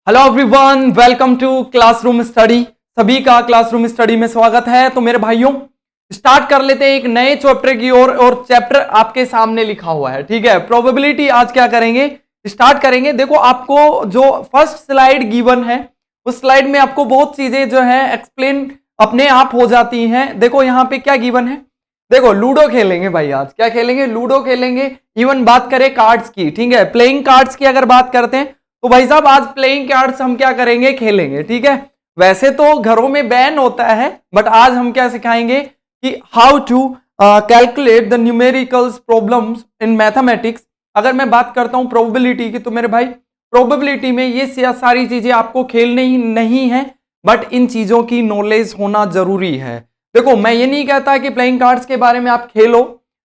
Hello everyone, welcome to classroom study. सभी का classroom study में स्वागत है। तो मेरे भाइयों, स्टार्ट कर लेते हैं एक नए चैप्टर की ओर और चैप्टर आपके सामने लिखा हुआ है। ठीक है, प्रोबेबिलिटी आज क्या करेंगे, स्टार्ट करेंगे। देखो, आपको जो फर्स्ट स्लाइड गिवन है उस स्लाइड में आपको बहुत चीजें जो है एक्सप्लेन अपने आप हो जाती हैं। देखो यहाँ पे क्या गिवन है, देखो लूडो खेलेंगे भाई। आज क्या खेलेंगे, लूडो खेलेंगे। इवन बात करें कार्ड्स की, ठीक है, प्लेइंग कार्ड्स की अगर बात करते हैं तो भाई साहब आज प्लेइंग कार्ड्स हम क्या करेंगे, खेलेंगे। ठीक है, वैसे तो घरों में बैन होता है, बट आज हम क्या सिखाएंगे कि how to calculate the numericals problems in mathematics. अगर मैं बात करता हूं प्रोबेबिलिटी की, तो मेरे भाई प्रोबेबिलिटी में ये सारी चीजें आपको खेलनी ही नहीं है, बट इन चीजों की नॉलेज होना जरूरी है। देखो, मैं ये नहीं कहता कि प्लेइंग कार्ड्स के बारे में आप खेलो,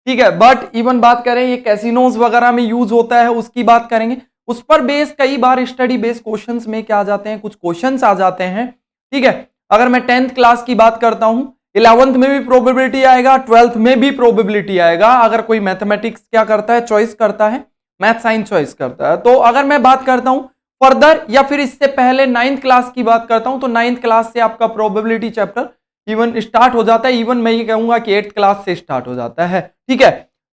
ठीक है, बट इवन बात करें ये कैसीनोज वगैरह में यूज होता है, उसकी बात करेंगे। उस पर बेस कई बार स्टडी बेस क्वेश्चंस में क्या आ जाते हैं, कुछ क्वेश्चंस आ जाते हैं। ठीक है, अगर मैं 10th क्लास की बात करता हूं, 11th में भी प्रोबेबिलिटी आएगा, 12th में भी प्रोबेबिलिटी आएगा। अगर कोई मैथमेटिक्स क्या करता है, चॉइस करता है, मैथ साइंस चॉइस करता है। तो अगर मैं बात करता हूं फर्दर, या फिर इससे पहले 9th क्लास की बात करता हूं, तो 9th क्लास से आपका प्रोबेबिलिटी चैप्टर इवन स्टार्ट हो जाता है। इवन मैं ये कहूंगा कि 8th क्लास से स्टार्ट हो जाता है। ठीक है,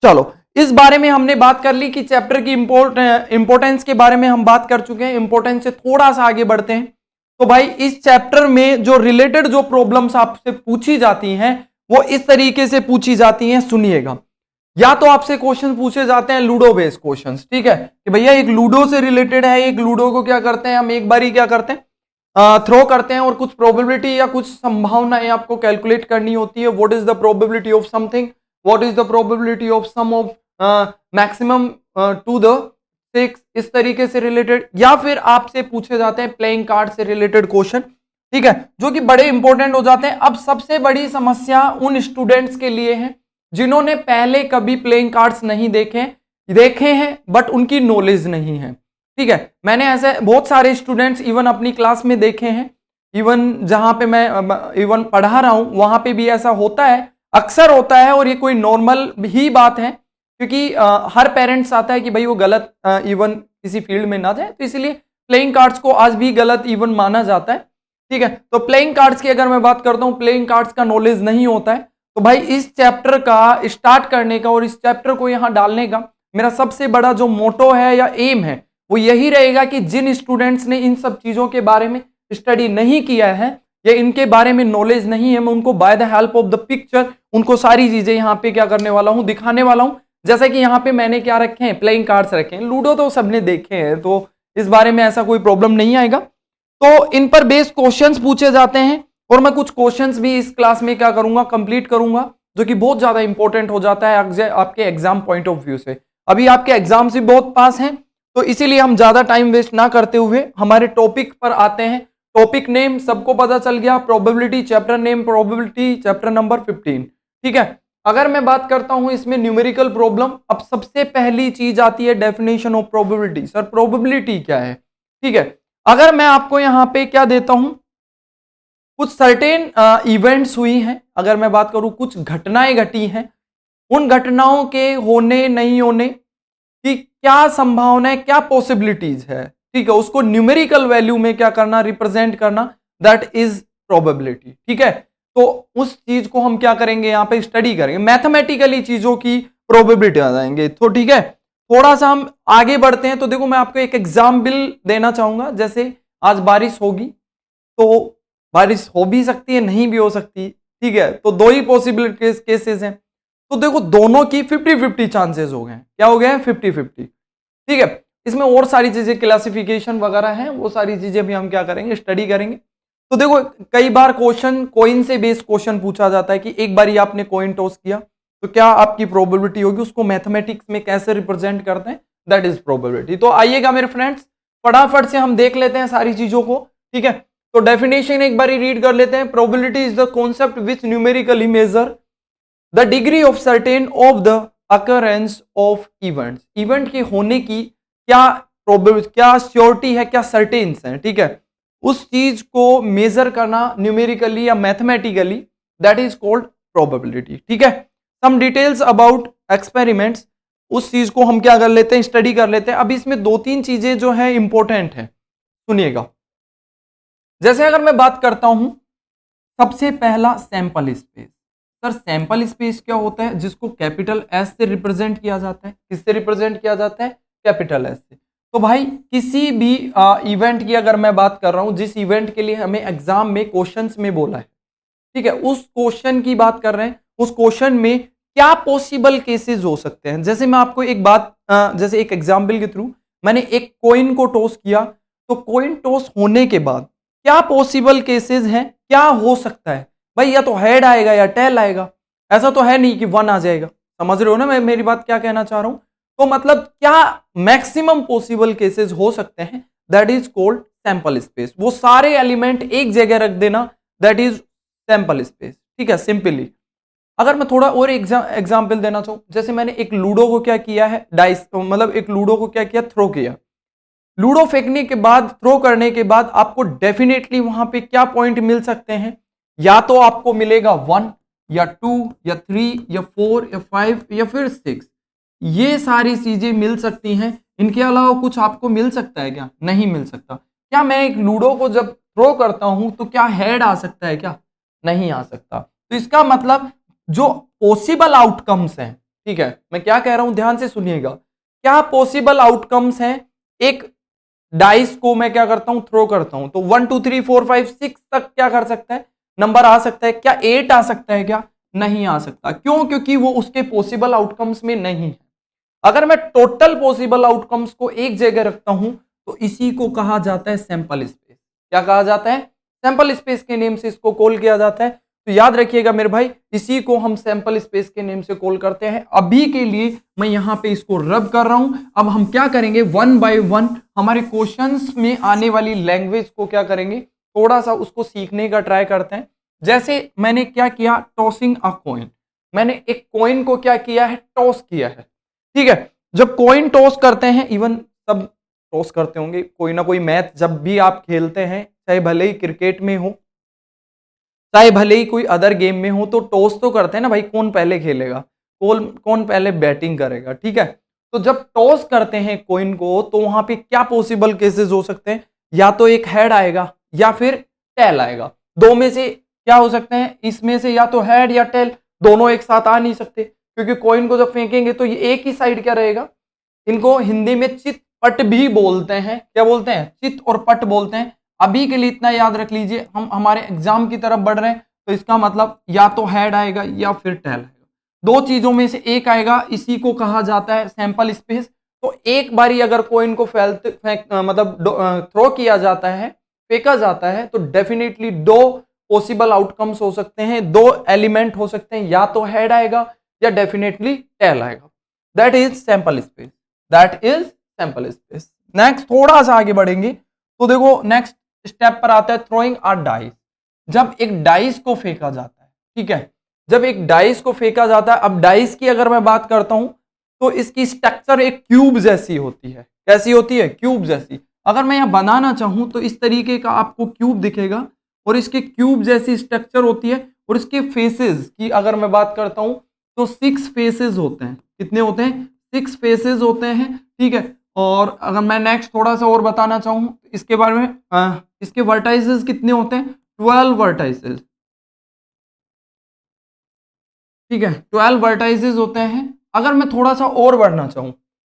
चलो इस बारे में हमने बात कर ली कि चैप्टर की इंपोर्टेंस के बारे में हम बात कर चुके हैं। इंपोर्टेंस से थोड़ा सा आगे बढ़ते हैं। तो भाई इस चैप्टर में जो रिलेटेड जो प्रॉब्लम्स आपसे पूछी जाती हैं वो इस तरीके से पूछी जाती हैं, सुनिएगा। या तो आपसे क्वेश्चन पूछे जाते हैं लूडो बेस्ड क्वेश्चंस, ठीक है, कि भैया एक लूडो से रिलेटेड है, एक लूडो को क्या करते हैं हम एक बार ही क्या करते हैं, थ्रो करते हैं, और कुछ प्रोबेबिलिटी या कुछ संभावनाएं आपको कैलकुलेट करनी होती है। What is the probability of something, what is the probability of sum of maximum to the 6, इस तरीके से रिलेटेड। या फिर आपसे पूछे जाते हैं प्लेइंग कार्ड से रिलेटेड क्वेश्चन, ठीक है, जो कि बड़े इंपॉर्टेंट हो जाते हैं। अब सबसे बड़ी समस्या उन स्टूडेंट्स के लिए है जिन्होंने पहले कभी प्लेइंग कार्ड्स नहीं देखे हैं बट उनकी नॉलेज नहीं है। ठीक है, मैंने ऐसे बहुत सारे स्टूडेंट्स इवन अपनी क्लास में देखे हैं, इवन जहां पे मैं इवन पढ़ा रहा हूं वहां पे भी ऐसा होता है, अक्सर होता है, और ये कोई नॉर्मल ही बात है, क्योंकि हर पेरेंट्स आता है कि भाई वो गलत इवन किसी फील्ड में ना जाए, तो इसलिए प्लेइंग कार्ड्स को आज भी गलत इवन माना जाता है। ठीक है, तो प्लेइंग कार्ड्स की अगर मैं बात करता हूं, प्लेइंग कार्ड्स का नॉलेज नहीं होता है, तो भाई इस चैप्टर का स्टार्ट करने का और इस चैप्टर को यहां डालने का मेरा सबसे बड़ा जो मोटो है या एम है वो यही रहेगा कि जिन स्टूडेंट्स ने इन सब चीजों के बारे में स्टडी नहीं किया है या इनके बारे में नॉलेज नहीं है, मैं उनको by the help of the picture उनको सारी चीजें यहाँ पे क्या करने वाला हूँ, दिखाने वाला हूँ। जैसे कि यहाँ पे मैंने क्या रखे हैं, प्लेइंग कार्ड्स रखे हैं। लूडो तो सबने देखे हैं, तो इस बारे में ऐसा कोई प्रॉब्लम नहीं आएगा। तो इन पर बेस्ड क्वेश्चंस पूछे जाते हैं, और मैं कुछ क्वेश्चंस भी इस क्लास में क्या करूंगा, कंप्लीट करूंगा, जो कि बहुत ज्यादा इंपॉर्टेंट हो जाता है आपके एग्जाम पॉइंट ऑफ व्यू से। अभी आपके एग्जाम से बहुत पास हैं, तो इसीलिए हम ज्यादा टाइम वेस्ट ना करते हुए हमारे टॉपिक पर आते हैं। टॉपिक नेम सबको पता चल गया, probability chapter name, probability chapter number 15। ठीक है, अगर मैं बात करता हूं इसमें न्यूमेरिकल प्रॉब्लम, अब सबसे पहली चीज आती है definition of probability. Sir probability क्या है? ठीक है, अगर मैं आपको यहां पे क्या देता हूं, कुछ सर्टेन इवेंट्स हुई हैं, अगर मैं बात करूं कुछ घटनाएं घटी हैं, उन घटनाओं के होने नहीं होने की क्या संभावना है, क्या पॉसिबिलिटीज है, ठीक है, उसको न्यूमेरिकल वैल्यू में क्या करना, रिप्रेजेंट करना, दैट इज प्रोबेबिलिटी। ठीक है, तो उस चीज को हम क्या करेंगे, यहां पे स्टडी करेंगे, मैथमेटिकली चीजों की प्रोबेबिलिटी आ जाएंगे। तो ठीक है, थोड़ा सा हम आगे बढ़ते हैं। तो देखो, मैं आपको एक एग्जाम्पल देना चाहूंगा। जैसे आज बारिश होगी, तो बारिश हो भी सकती है, नहीं भी हो सकती, ठीक है, तो दो ही पॉसिबल केसेस हैं। तो देखो, दोनों की 50-50 चांसेस हो गए। क्या हो गए? 50-50। ठीक है, इसमें और सारी चीजें क्लासिफिकेशन वगैरह हैं, वो सारी चीजें भी हम क्या करेंगे, स्टडी करेंगे। तो देखो, कई बार क्वेश्चन कॉइन से बेस्ड क्वेश्चन पूछा जाता है कि एक बार ही आपने कॉइन टॉस किया तो क्या आपकी प्रोबेबिलिटी होगी, उसको मैथमेटिक्स में कैसे रिप्रेजेंट करते हैं, दैट इज प्रोबेबिलिटी। तो आइएगा मेरे फ्रेंड्स, फटाफट से हम देख लेते हैं सारी चीजों को। ठीक है, तो डेफिनेशन एक बार ही रीड कर लेते हैं। Probability is the concept which numerically measure the degree of certain of the occurrence of events. Event के होने की क्या प्रोबेबिलिटी, क्या श्योरिटी है, क्या सर्टेन्स है, ठीक है, उस चीज को मेजर करना न्यूमेरिकली या mathematically, that is called probability. ठीक है, सम डिटेल्स अबाउट एक्सपेरिमेंट्स, उस चीज को हम क्या कर लेते हैं, स्टडी कर लेते हैं। अब इसमें 2-3 चीजें जो है इंपॉर्टेंट है, सुनिएगा। जैसे अगर मैं बात करता हूं सबसे पहला sample space. Sir sample space क्या होता है? जिसको कैपिटल एस से रिप्रेजेंट किया जाता है। किससे रिप्रेजेंट किया जाता है? कैपिटल एस से। तो भाई किसी भी इवेंट की अगर मैं बात कर रहा हूं, जिस इवेंट के लिए हमें एग्जाम में क्वेश्चंस में बोला है, ठीक है, उस क्वेश्चन की बात कर रहे हैं, उस क्वेश्चन में क्या पॉसिबल केसेस हो सकते हैं। जैसे मैं आपको एक बात जैसे एक एग्जाम्पल के थ्रू, मैंने एक कॉइन को टॉस किया, तो कॉइन टॉस होने के बाद क्या पॉसिबल केसेस हैं, क्या हो सकता है भाई? या तो हेड आएगा या टेल आएगा, ऐसा तो है नहीं कि वन आ जाएगा। समझ रहे हो ना मैं मेरी बात क्या कहना चाह रहा हूं? तो मतलब क्या मैक्सिमम पॉसिबल केसेस हो सकते हैं, that is called sample space. वो सारे एलिमेंट एक जगह रख देना, दैट इज सैंपल स्पेस। ठीक है, सिंपली। अगर मैं थोड़ा और एग्जाम्पल देना चाहूं, जैसे मैंने एक लूडो को क्या किया है, डाइस मतलब एक लूडो को क्या किया, थ्रो किया। लूडो फेंकने के बाद, थ्रो करने के बाद आपको डेफिनेटली वहां पे क्या पॉइंट मिल सकते हैं? या तो आपको मिलेगा 1 या 2 या 3 या 4 या 5 या फिर 6। ये सारी चीजें मिल सकती हैं। इनके अलावा कुछ आपको मिल सकता है क्या? नहीं मिल सकता। क्या मैं एक लूडो को जब थ्रो करता हूं तो क्या हेड आ सकता है क्या? नहीं आ सकता। तो इसका मतलब जो पॉसिबल आउटकम्स हैं, ठीक है, मैं क्या कह रहा हूं ध्यान से सुनिएगा, क्या पॉसिबल आउटकम्स हैं? एक डाइस को मैं क्या करता हूं, थ्रो करता हूं, तो 1 2 3 4 5 6 तक क्या कर सकता है, नंबर आ सकता है। क्या 8 आ सकता है क्या? नहीं आ सकता। क्यों? क्योंकि वो उसके पॉसिबल आउटकम्स में नहीं है। अगर मैं टोटल पॉसिबल आउटकम्स को एक जगह रखता हूं तो इसी को कहा जाता है सैंपल स्पेस। क्या कहा जाता है? सैंपल स्पेस के नेम से इसको कॉल किया जाता है। तो याद रखिएगा मेरे भाई, इसी को हम सैंपल स्पेस के नेम से कॉल करते हैं। अभी के लिए मैं यहां पे इसको रब कर रहा हूं। अब हम क्या करेंगे, वन बाय वन हमारे क्वेश्चंस में आने वाली लैंग्वेज को क्या करेंगे, थोड़ा सा उसको सीखने का ट्राई करते हैं। जैसे मैंने क्या किया, टॉसिंग अ कॉइन। मैंने एक कॉइन को क्या किया है, टॉस किया है। ठीक है, जब कॉइन टॉस करते हैं, इवन सब टॉस करते होंगे, कोई ना कोई मैच जब भी आप खेलते हैं, चाहे भले ही क्रिकेट में हो, चाहे भले ही कोई अदर गेम में हो, तो टॉस तो करते हैं ना भाई, कौन पहले खेलेगा, कौन कौन पहले बैटिंग करेगा। ठीक है, तो जब टॉस करते हैं कॉइन को, तो वहां पे क्या पॉसिबल केसेस हो सकते हैं? या तो एक हेड आएगा या फिर टेल आएगा। दो में से क्या हो सकते हैं? इसमें से या तो हेड या टेल, दोनों एक साथ आ नहीं सकते, क्योंकि कॉइन को जब फेंकेंगे तो ये एक ही साइड क्या रहेगा। इनको हिंदी में चित पट भी बोलते हैं। क्या बोलते हैं? चित और पट बोलते हैं। अभी के लिए इतना याद रख लीजिए, हम हमारे एग्जाम की तरफ बढ़ रहे हैं, तो इसका मतलब या तो हेड आएगा या फिर टेल आएगा, दो चीजों में से एक आएगा। इसी को कहा जाता है सैंपल स्पेस। तो एक बारी अगर कॉइन को मतलब थ्रो किया जाता है, फेंका जाता है, तो डेफिनेटली दो पॉसिबल आउटकम्स हो सकते हैं, दो एलिमेंट हो सकते हैं, या तो हेड आएगा या डेफिनेटली टेल आएगा। That is sample space, that is sample space. Next थोड़ा सा आगे बढ़ेंगे तो देखो, नेक्स्ट स्टेप पर आता है थ्रोइंग अ डाइस। जब एक डाइस को फेंका जाता है, ठीक है, जब एक डाइस को फेंका जाता है, अब डाइस की अगर मैं बात करता हूं तो इसकी स्ट्रक्चर एक क्यूब जैसी होती है। कैसी होती है? क्यूब जैसी। अगर मैं यहां बनाना चाहूं तो इस तरीके का आपको क्यूब दिखेगा, और इसके क्यूब जैसी स्ट्रक्चर होती है। और इसके फेसेस की अगर मैं बात करता हूं तो 6 फेसेस होते हैं। कितने होते हैं? 6 फेसेस होते हैं। ठीक है, और अगर मैं नेक्स्ट थोड़ा सा और बताना चाहूं इसके बारे में, इसके वर्टाइसेस कितने होते हैं? 12 वर्टाइसेस। ठीक है, 12 वर्टाइसेस होते हैं। अगर मैं थोड़ा सा और बढ़ना चाहूं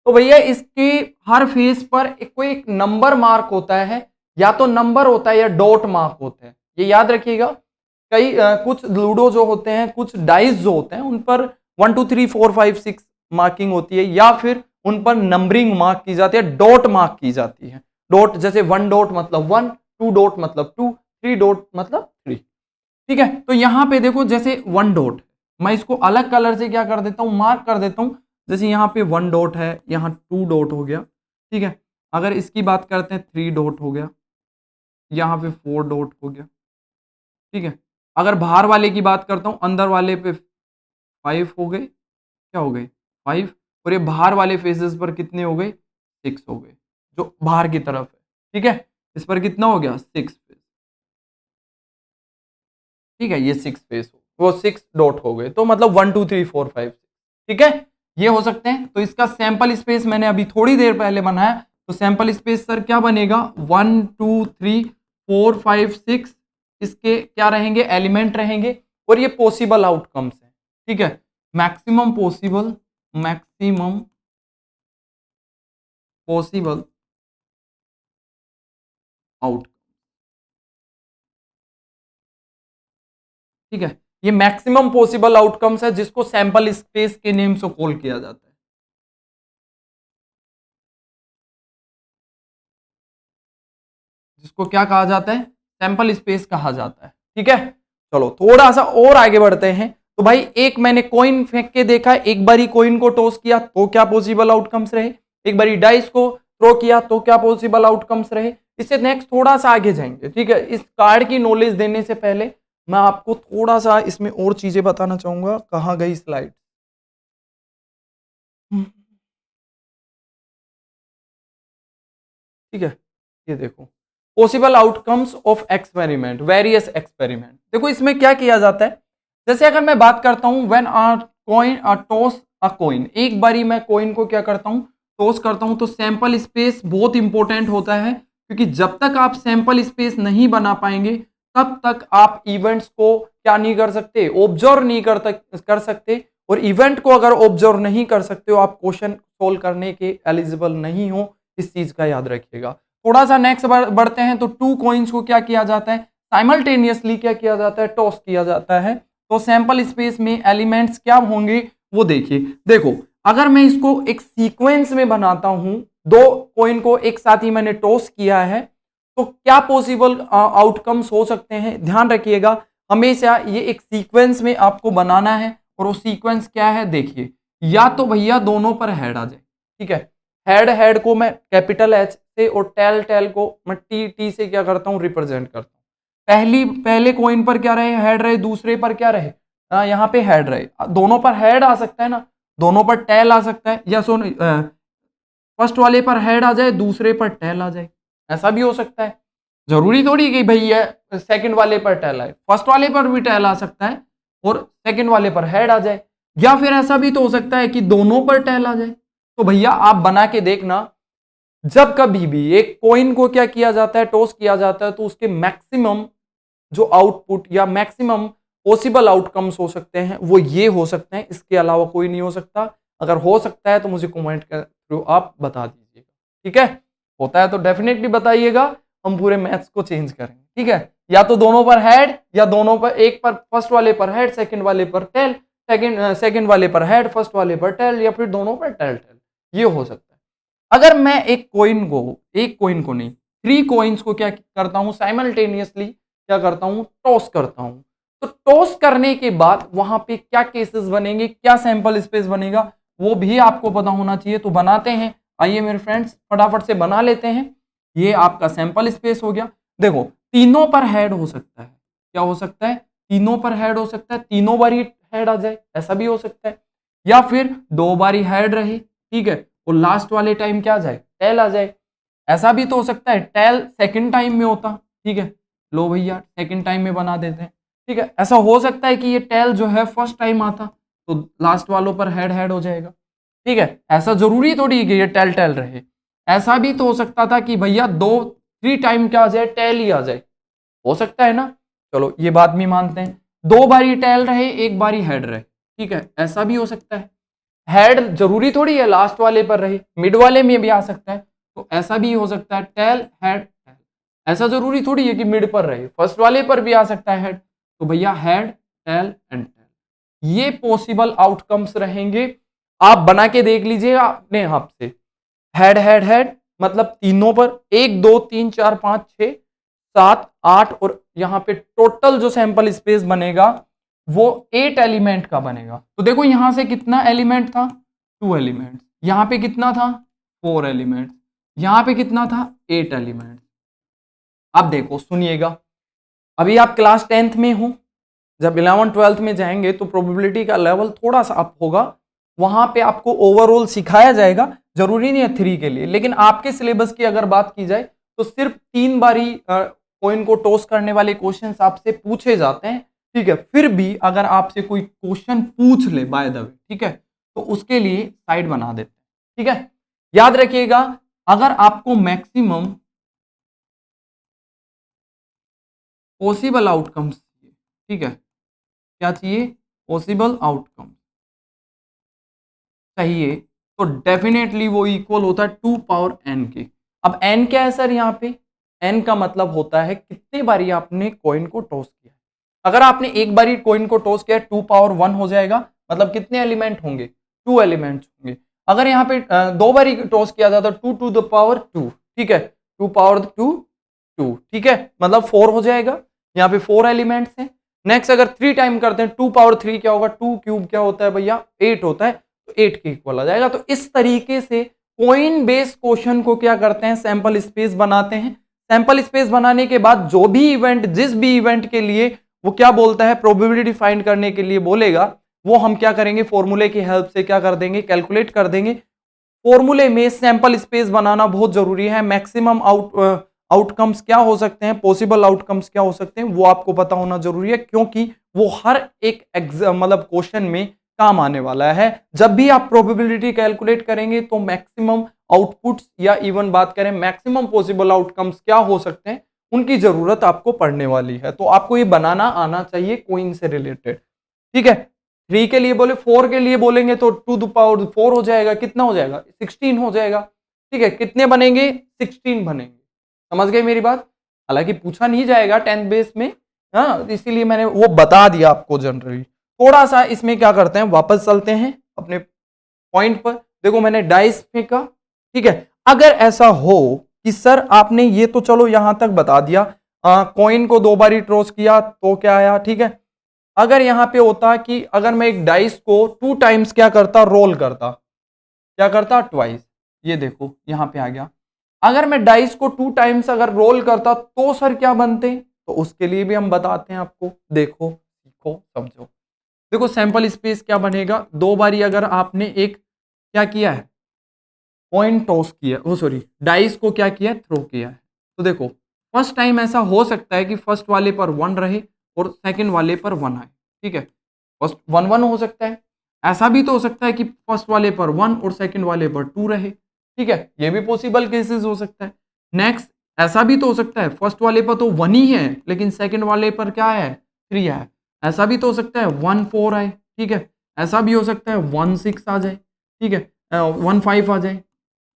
तो भैया इसके हर फेस पर कोई एक नंबर मार्क होता है, या तो नंबर होता है या डॉट मार्क होता है। ये याद रखिएगा। कई कुछ लूडो जो होते हैं, कुछ डाइस जो होते हैं, उन पर 1 2 3 4 5 6 मार्किंग होती है, या फिर उन पर नंबरिंग मार्क की जाती है, डॉट मार्क की जाती है। डॉट जैसे 1 डॉट मतलब 1, 2 डॉट मतलब 2, 3 डॉट मतलब 3। ठीक है, तो यहां पे देखो, जैसे 1 डॉट, मैं इसको अलग कलर से क्या कर देता हूं, मार्क कर देता हूं। जैसे यहाँ पे 1 डॉट है, यहाँ 2 डॉट हो गया। ठीक है, अगर इसकी बात करते हैं 3 डॉट हो गया, यहाँ पे 4 डॉट हो गया। ठीक है, अगर बाहर वाले की बात करता हूं, अंदर वाले पे 5 हो गए। क्या हो गए? 5। और ये बाहर वाले फेसेस पर कितने हो गए? 6 हो गए, जो बाहर की तरफ है। ठीक है, इस पर कितना हो गया? 6 फेस। ठीक है, ये 6 फेस हो, वो 6 डॉट हो गए, तो मतलब 1 2 3 4 5 6। ठीक है, ये हो सकते हैं। तो इसका सैंपल स्पेस मैंने अभी थोड़ी देर पहले बनाया, तो सैंपल स्पेस सर क्या बनेगा, 1 2 3 4 5 6 इसके क्या रहेंगे, एलिमेंट रहेंगे, और ये पॉसिबल आउटकम्स है। ठीक है, मैक्सिमम पॉसिबल आउट, ठीक है, ये मैक्सिमम पॉसिबल आउटकम्स है जिसको सैंपल स्पेस के नेम से कॉल किया जाता है। जिसको क्या कहा जाता है, सैंपल स्पेस कहा जाता है। ठीक है, चलो थोड़ा सा और आगे बढ़ते हैं। तो भाई एक मैंने कॉइन फेंक के देखा, एक बारी कॉइन को टॉस किया तो क्या पॉसिबल आउटकम्स रहे, एक बारी डाइस को थ्रो किया तो क्या पॉसिबल आउटकम्स रहे। इससे नेक्स्ट थोड़ा सा आगे जाएंगे। ठीक है, इस कार्ड की नॉलेज देने से पहले मैं आपको थोड़ा सा इसमें और चीजें बताना चाहूंगा। कहां गई स्लाइड, ठीक है, ये देखो, possible outcomes of experiment, various experiment. देखो इसमें क्या किया जाता है, जैसे अगर मैं बात करता हूं when coin toss a coin, एक बारी मैं कॉइन को क्या करता हूं, टॉस करता हूं, तो सैंपल स्पेस बहुत इंपॉर्टेंट होता है, क्योंकि जब तक आप सैंपल स्पेस नहीं बना पाएंगे तब तक आप इवेंट्स को क्या नहीं कर सकते, ऑब्जर्व नहीं कर सकते। और इवेंट को अगर ऑब्जर्व नहीं कर सकते हो, आप क्वेश्चन सोल्व करने के एलिजिबल नहीं हो। इस चीज का याद रखिएगा। थोड़ा सा नेक्स्ट बढ़ते हैं। तो 2 कॉइन्स को क्या किया जाता है, साइमल्टेनियसली क्या किया जाता है, टॉस किया जाता है। तो सैंपल स्पेस में एलिमेंट्स क्या होंगे वो देखिए। देखो अगर मैं इसको एक सीक्वेंस में बनाता हूं, 2 कॉइन को एक साथ ही मैंने टॉस किया है, तो क्या पॉसिबल आउटकम्स हो सकते हैं। ध्यान रखिएगा, हमेशा ये एक सीक्वेंस में आपको बनाना है। और वो सीक्वेंस क्या है देखिए, या तो भैया दोनों पर हेड आ जाए। ठीक है, हेड हेड को मैं कैपिटल एच से और टेल टेल को मैं टी टी से क्या करता हूं, रिप्रेजेंट करता हूं। पहले कॉइन पर क्या रहे, हेड रहे, दूसरे पर क्या रहे, यहाँ पे हेड रहे। दोनों पर हेड आ सकता है ना, दोनों पर टेल आ सकता है, या सुन फर्स्ट वाले पर हेड आ जाए, दूसरे पर टेल आ जाए, ऐसा भी हो सकता है। जरूरी थोड़ी कि भैया सेकंड वाले पर टेल आए, फर्स्ट वाले पर भी टेल आ सकता है और सेकंड वाले पर हेड आ जाए। या फिर ऐसा भी तो हो सकता है कि दोनों पर टेल आ जाए। तो भैया आप बना के देखना, जब कभी भी एक कॉइन को क्या किया जाता है, टॉस किया जाता है, तो उसके मैक्सिमम जो आउटपुट या मैक्सिमम पॉसिबल आउटकम्स हो सकते हैं वो ये हो सकते हैं, इसके अलावा कोई नहीं हो सकता। अगर हो सकता है तो मुझे कमेंट के थ्रू आप बता दीजिएगा। ठीक है, होता है तो डेफिनेटली बताइएगा, हम पूरे मैथ्स को चेंज करेंगे। ठीक है, या तो दोनों पर हेड, या दोनों पर, एक पर फर्स्ट वाले पर हेड, सेकंड वाले पर टेल, सेकंड वाले पर हेड, फर्स्ट वाले पर टेल, या फिर दोनों पर टेल टेल, ये हो सकता है। अगर मैं एक कॉइन को नहीं, 3 कॉइन्स को क्या करता हूं, साइमल्टेनियसली क्या करता हूं, टॉस करता हूं। तो टॉस करने के बाद वहां पे क्या केसेस बनेंगे, क्या सैंपल स्पेस बनेगा, वो भी आपको पता होना चाहिए। तो बनाते हैं, आइए मेरे फ्रेंड्स फटाफट से बना लेते हैं। ये आपका सैंपल स्पेस हो गया। देखो तीनों पर हेड हो सकता है, क्या हो सकता है, तीनों पर हेड हो सकता है, तीनों बारी हेड आ जाए, ऐसा भी हो सकता है। या फिर 2 बारी हेड रहे, ठीक है, और लास्ट वाले टाइम क्या आ जाए, टेल आ जाए, ऐसा भी तो हो सकता है। टेल सेकंड टाइम में होता, ठीक है, लो भैया सेकंड टाइम में बना देते हैं। ठीक है, ऐसा हो सकता है कि ये टेल जो है फर्स्ट टाइम आता, तो लास्ट वालों पर हेड हेड हो जाएगा। ठीक है, ऐसा जरूरी थोड़ी कि ये टेल टेल रहे, ऐसा भी तो हो सकता था कि भैया 3 टाइम क्या आ जाए, टेल ही आ जाए, हो सकता है ना। चलो ये बात भी मानते हैं, 2 बारी टेल रहे, 1 बारी हेड रहे, ठीक है, ऐसा भी हो सकता है। हेड जरूरी थोड़ी है लास्ट वाले पर रहे, मिड वाले में भी आ सकता है, तो ऐसा भी हो सकता है। टेल हेड टेल, ऐसा जरूरी थोड़ी है कि मिड पर रहे, फर्स्ट वाले पर भी आ सकता है हेड। तो भैया हेड टेल एंड टेल, ये पॉसिबल आउटकम्स रहेंगे। आप बना के देख लीजिएगा अपने हाथ से। हेड हेड हेड मतलब तीनों पर 1 2 3 4 5 6 7 8, और यहां पे टोटल जो सैंपल स्पेस बनेगा वो 8 एलिमेंट का बनेगा। तो देखो यहां से कितना एलिमेंट था, 2 एलिमेंट, यहां पे कितना था, 4 एलिमेंट, यहां पे कितना था, 8 एलिमेंट। अब देखो सुनिएगा, अभी आप क्लास 10th में हो, जब 11 12th में जाएंगे तो प्रोबेबिलिटी का लेवल थोड़ा सा अप होगा, वहां पे आपको ओवरऑल सिखाया जाएगा, जरूरी नहीं है 3 के लिए। लेकिन आपके सिलेबस की अगर बात की जाए तो सिर्फ 3 बारी कॉइन को टॉस करने वाले क्वेश्चंस आपसे पूछे जाते हैं। ठीक है, फिर भी अगर आपसे कोई क्वेश्चन पूछ ले बाय द वे, ठीक है, तो उसके लिए साइड बना देते हैं। ठीक है, याद रखिएगा अगर आपको मैक्सिमम पॉसिबल आउटकम्स चाहिए, ठीक है, क्या चाहिए, पॉसिबल आउटकम चाहिए, तो डेफिनेटली वो इक्वल होता है 2 पावर n के। अब n क्या है सर, यहाँ पे n का मतलब होता है कितने बारी आपने कॉइन को टॉस किया। अगर आपने एक बारी कॉइन को टॉस किया 2 पावर 1 हो जाएगा, मतलब कितने एलिमेंट होंगे, 2 एलिमेंट होंगे। अगर यहाँ पे 2 बारी टॉस किया जाता 2 टू द पावर 2, ठीक है, 2 पावर 2 2, ठीक है, मतलब 4 हो जाएगा, यहाँ पे 4 एलिमेंट्स हैं। नेक्स्ट अगर 3 टाइम करते हैं 2 पावर 3 क्या होगा, 2 क्यूब क्या होता है भैया, 8 होता है, तो 8 के इक्वल आ जाएगा। तो इस तरीके से कोइन बेस्ड क्वेश्चन को क्या करते हैं, सैंपल स्पेस बनाते हैं। सैंपल स्पेस बनाने के बाद जो भी इवेंट, जिस भी इवेंट के लिए वो क्या बोलता है, प्रोबेबिलिटी फाइंड करने के लिए बोलेगा, वो हम क्या करेंगे, फॉर्मूले की हेल्प से क्या कर देंगे, कैलकुलेट कर देंगे। फॉर्मूले में सैंपल स्पेस बनाना बहुत जरूरी है। मैक्सिमम आउटकम्स क्या हो सकते हैं, पॉसिबल आउटकम्स क्या हो सकते हैं, वो आपको पता होना जरूरी है, क्योंकि वो हर एक मतलब क्वेश्चन में काम आने वाला है। जब भी आप प्रोबेबिलिटी कैलकुलेट करेंगे तो मैक्सिमम आउटपुट्स या इवन बात करें मैक्सिमम पॉसिबल आउटकम्स क्या हो सकते हैं, उनकी जरूरत आपको पड़ने वाली है। तो आपको ये बनाना आना चाहिए कोइन से रिलेटेड, ठीक है। 3 के लिए बोले, 4 के लिए बोलेंगे तो 2 टू पावर 4 हो जाएगा, कितना हो जाएगा, 16 हो जाएगा, ठीक है। कितने बनेंगे, 16 बनेंगे। समझ गए मेरी बात। हालांकि पूछा नहीं जाएगा 10th बेस में, हाँ, इसीलिए मैंने वो बता दिया आपको जनरली। थोड़ा सा इसमें क्या करते हैं, वापस चलते हैं अपने पॉइंट पर। देखो मैंने डाइस फेंका, ठीक है। अगर ऐसा हो कि सर आपने ये तो चलो यहां तक बता दिया, कॉइन को 2 बारी टॉस किया तो क्या आया, ठीक है। अगर यहां पे होता कि अगर मैं एक डाइस को 2 टाइम्स क्या करता, रोल करता, क्या करता, ट्वाइस, ये देखो यहां पे आ गया। अगर मैं डाइस को 2 टाइम्स अगर रोल करता तो सर क्या बनते, तो उसके लिए भी हम बताते हैं आपको, देखो सीखो समझो। देखो सैंपल स्पेस क्या बनेगा, 2 बारी अगर आपने एक क्या किया है, कॉइन टॉस किया, वो सॉरी डाइस को क्या किया, थ्रो किया है, तो देखो फर्स्ट टाइम ऐसा हो सकता है कि फर्स्ट वाले पर 1 रहे और सेकंड वाले पर 1 आए, ठीक है। फर्स्ट 1 1 हो सकता है, ऐसा भी तो हो सकता है कि फर्स्ट वाले पर 1 और सेकंड वाले पर 2 रहे, ठीक है, ये भी पॉसिबल केसेस हो सकता है। नेक्स्ट ऐसा भी तो हो सकता है फर्स्ट वाले पर तो 1 ही है लेकिन सेकंड वाले पर क्या है, 3 है। ऐसा भी तो हो सकता है 1 4 आए, ठीक है। ऐसा भी हो सकता है 1 6 आ जाए, ठीक है, 1 5 आ जाए,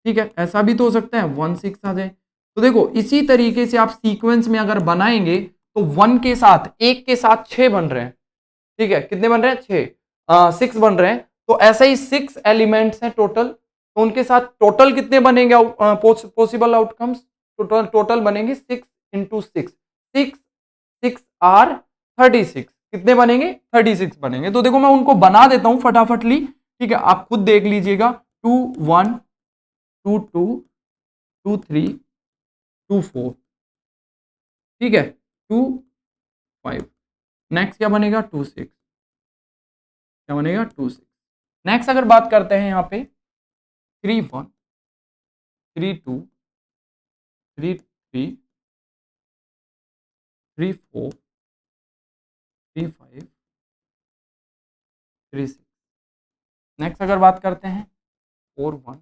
ठीक है। ऐसा भी तो हो सकता है 1 6 आ जाए। तो देखो इसी तरीके से आप सीक्वेंस में अगर बनाएंगे तो 1 के साथ, 1 के साथ 6 बन रहे हैं, ठीक है, कितने बन रहे हैं, 6 6 बन रहे हैं। तो ऐसे ही 6 एलिमेंट्स हैं टोटल, तो उनके साथ टोटल कितने बनेंगे पॉसिबल आउटकम्स, टोटल बनेंगे 6 इंटू 6, 6 6 आर 36, कितने बनेंगे, 36 बनेंगे। तो देखो मैं उनको बना देता हूं फटाफटली, ठीक है, आप खुद देख लीजिएगा। 2 1 2 2 2 3 2 4, ठीक है, 2 5, नेक्स्ट क्या बनेगा 2 6, क्या बनेगा 2 6। नेक्स्ट अगर बात करते हैं यहाँ पे 3 1 3 2 3 3 3 4 3 5 3 6। नेक्स्ट अगर बात करते हैं 4 1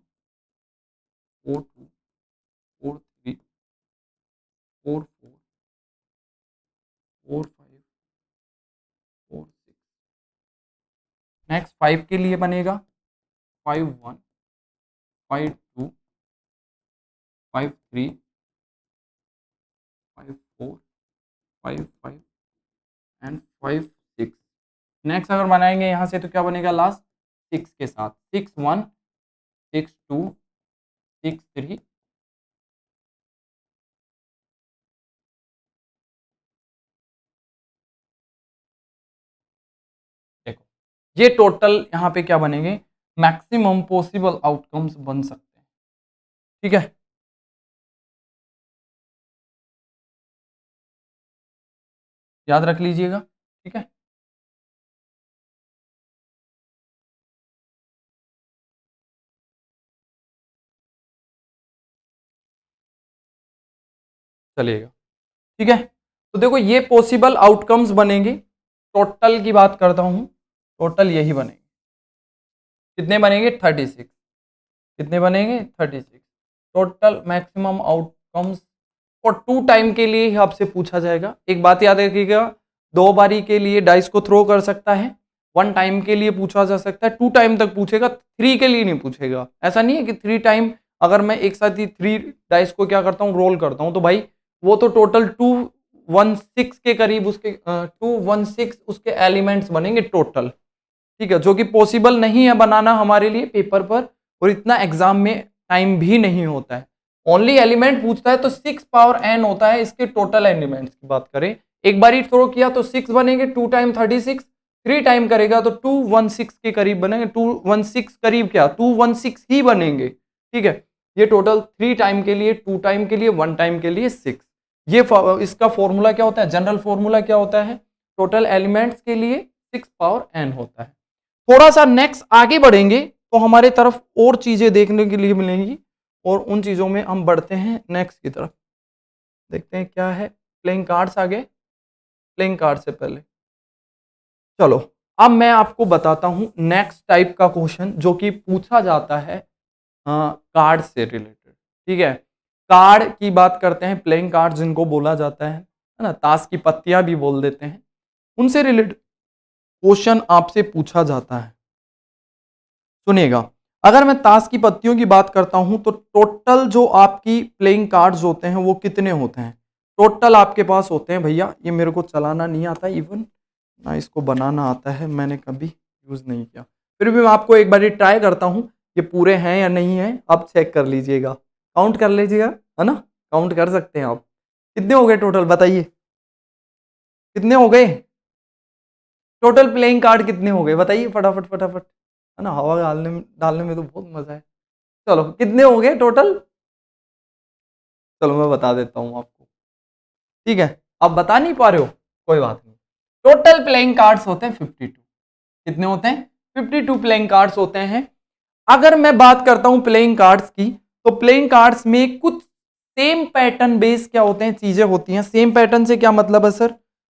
4 2 4 3 4 4 4 5 4 6। नेक्स्ट 5 के लिए बनेगा 5 1 5 2 5 3 5 4 5 5 एंड 5 6। नेक्स्ट अगर बनाएंगे यहाँ से तो क्या बनेगा लास्ट 6 के साथ, 6 1 6 2 6 3। देखो ये टोटल यहाँ पे क्या बनेंगे, मैक्सिमम पॉसिबल आउटकम्स बन सकते हैं, ठीक है। याद रख लीजिएगा, ठीक है। चलिएगा, ठीक है। तो देखो ये पॉसिबल आउटकम्स बनेंगे, टोटल की बात करता हूं, टोटल यही बनेंगे, कितने बनेंगे 36, कितने बनेंगे 36। टोटल मैक्सिमम आउटकम्स और 2 टाइम के लिए ही आपसे पूछा जाएगा। एक बात याद रखिएगा, 2 बारी के लिए डाइस को थ्रो कर सकता है, 1 टाइम के लिए पूछा जा सकता है, 2 टाइम तक पूछेगा, 3 के लिए नहीं पूछेगा। ऐसा नहीं है कि 3 टाइम अगर मैं एक साथ ही 3 डाइस को क्या करता हूँ, रोल करता हूँ, तो भाई वो तो टोटल 216 के करीब उसके 216 उसके एलिमेंट्स बनेंगे टोटल, ठीक है, जो कि पॉसिबल नहीं है बनाना हमारे लिए पेपर पर, और इतना एग्जाम में टाइम भी नहीं होता है। ओनली एलिमेंट पूछता है तो 6 पावर n होता है इसके टोटल एलिमेंट्स की बात करें। एक बार ही थ्रो किया तो 6 बनेंगे, 2 टाइम 36, 3 टाइम करेगा तो 216 के करीब बनेंगे, 216 करीब क्या 216 ही बनेंगे, ठीक है। ये टोटल 3 टाइम के लिए, 2 टाइम के लिए, 1 टाइम के लिए 6। ये इसका फॉर्मूला क्या होता है, जनरल फॉर्मूला क्या होता है, टोटल एलिमेंट्स के लिए 6 पावर n होता है। थोड़ा सा नेक्स्ट आगे बढ़ेंगे तो हमारे तरफ और चीजें देखने के लिए मिलेंगी, और उन चीजों में हम बढ़ते हैं नेक्स्ट की तरफ। देखते हैं क्या है, प्लेइंग कार्ड्स आगे, प्लेइंग कार्ड से पहले चलो अब मैं आपको बताता हूं नेक्स्ट टाइप का क्वेश्चन जो कि पूछा जाता है कार्ड से रिलेटेड, ठीक है। कार्ड की बात करते हैं, प्लेइंग कार्ड जिनको बोला जाता है ना, ताश की पत्तियां भी बोल देते हैं, उनसे रिलेटेड क्वेश्चन आपसे पूछा जाता है। सुनिएगा, अगर मैं ताश की पत्तियों की बात करता हूं तो टोटल जो आपकी प्लेइंग कार्ड्स होते हैं वो कितने होते हैं, टोटल आपके पास होते हैं भैया, ये मेरे को चलाना नहीं आता, इवन ना इसको बनाना आता है, मैंने कभी यूज नहीं किया, फिर भी मैं आपको एक बार ट्राई करता हूं, ये पूरे हैं या नहीं है आप चेक कर लीजिएगा, काउंट कर लीजिएगा, है ना, काउंट कर सकते हैं आप। कितने हो गए टोटल बताइए, कितने हो गए टोटल प्लेइंग कार्ड, कितने हो गए बताइए फटाफट फटाफट, है ना, हवा डालने में तो बहुत मजा है। चलो कितने हो गए टोटल, चलो मैं बता देता हूं आपको, ठीक है। आप बता नहीं पा रहे हो कोई बात नहीं, टोटल प्लेइंग कार्ड्स होते हैं 52। कितने होते हैं, 52 प्लेइंग कार्ड्स होते हैं। अगर मैं बात करता हूं प्लेइंग कार्ड्स की, तो प्लेइंग कार्ड्स में कुछ सेम पैटर्न बेस क्या होते हैं, चीजें होती हैं। सेम पैटर्न से क्या मतलब है सर,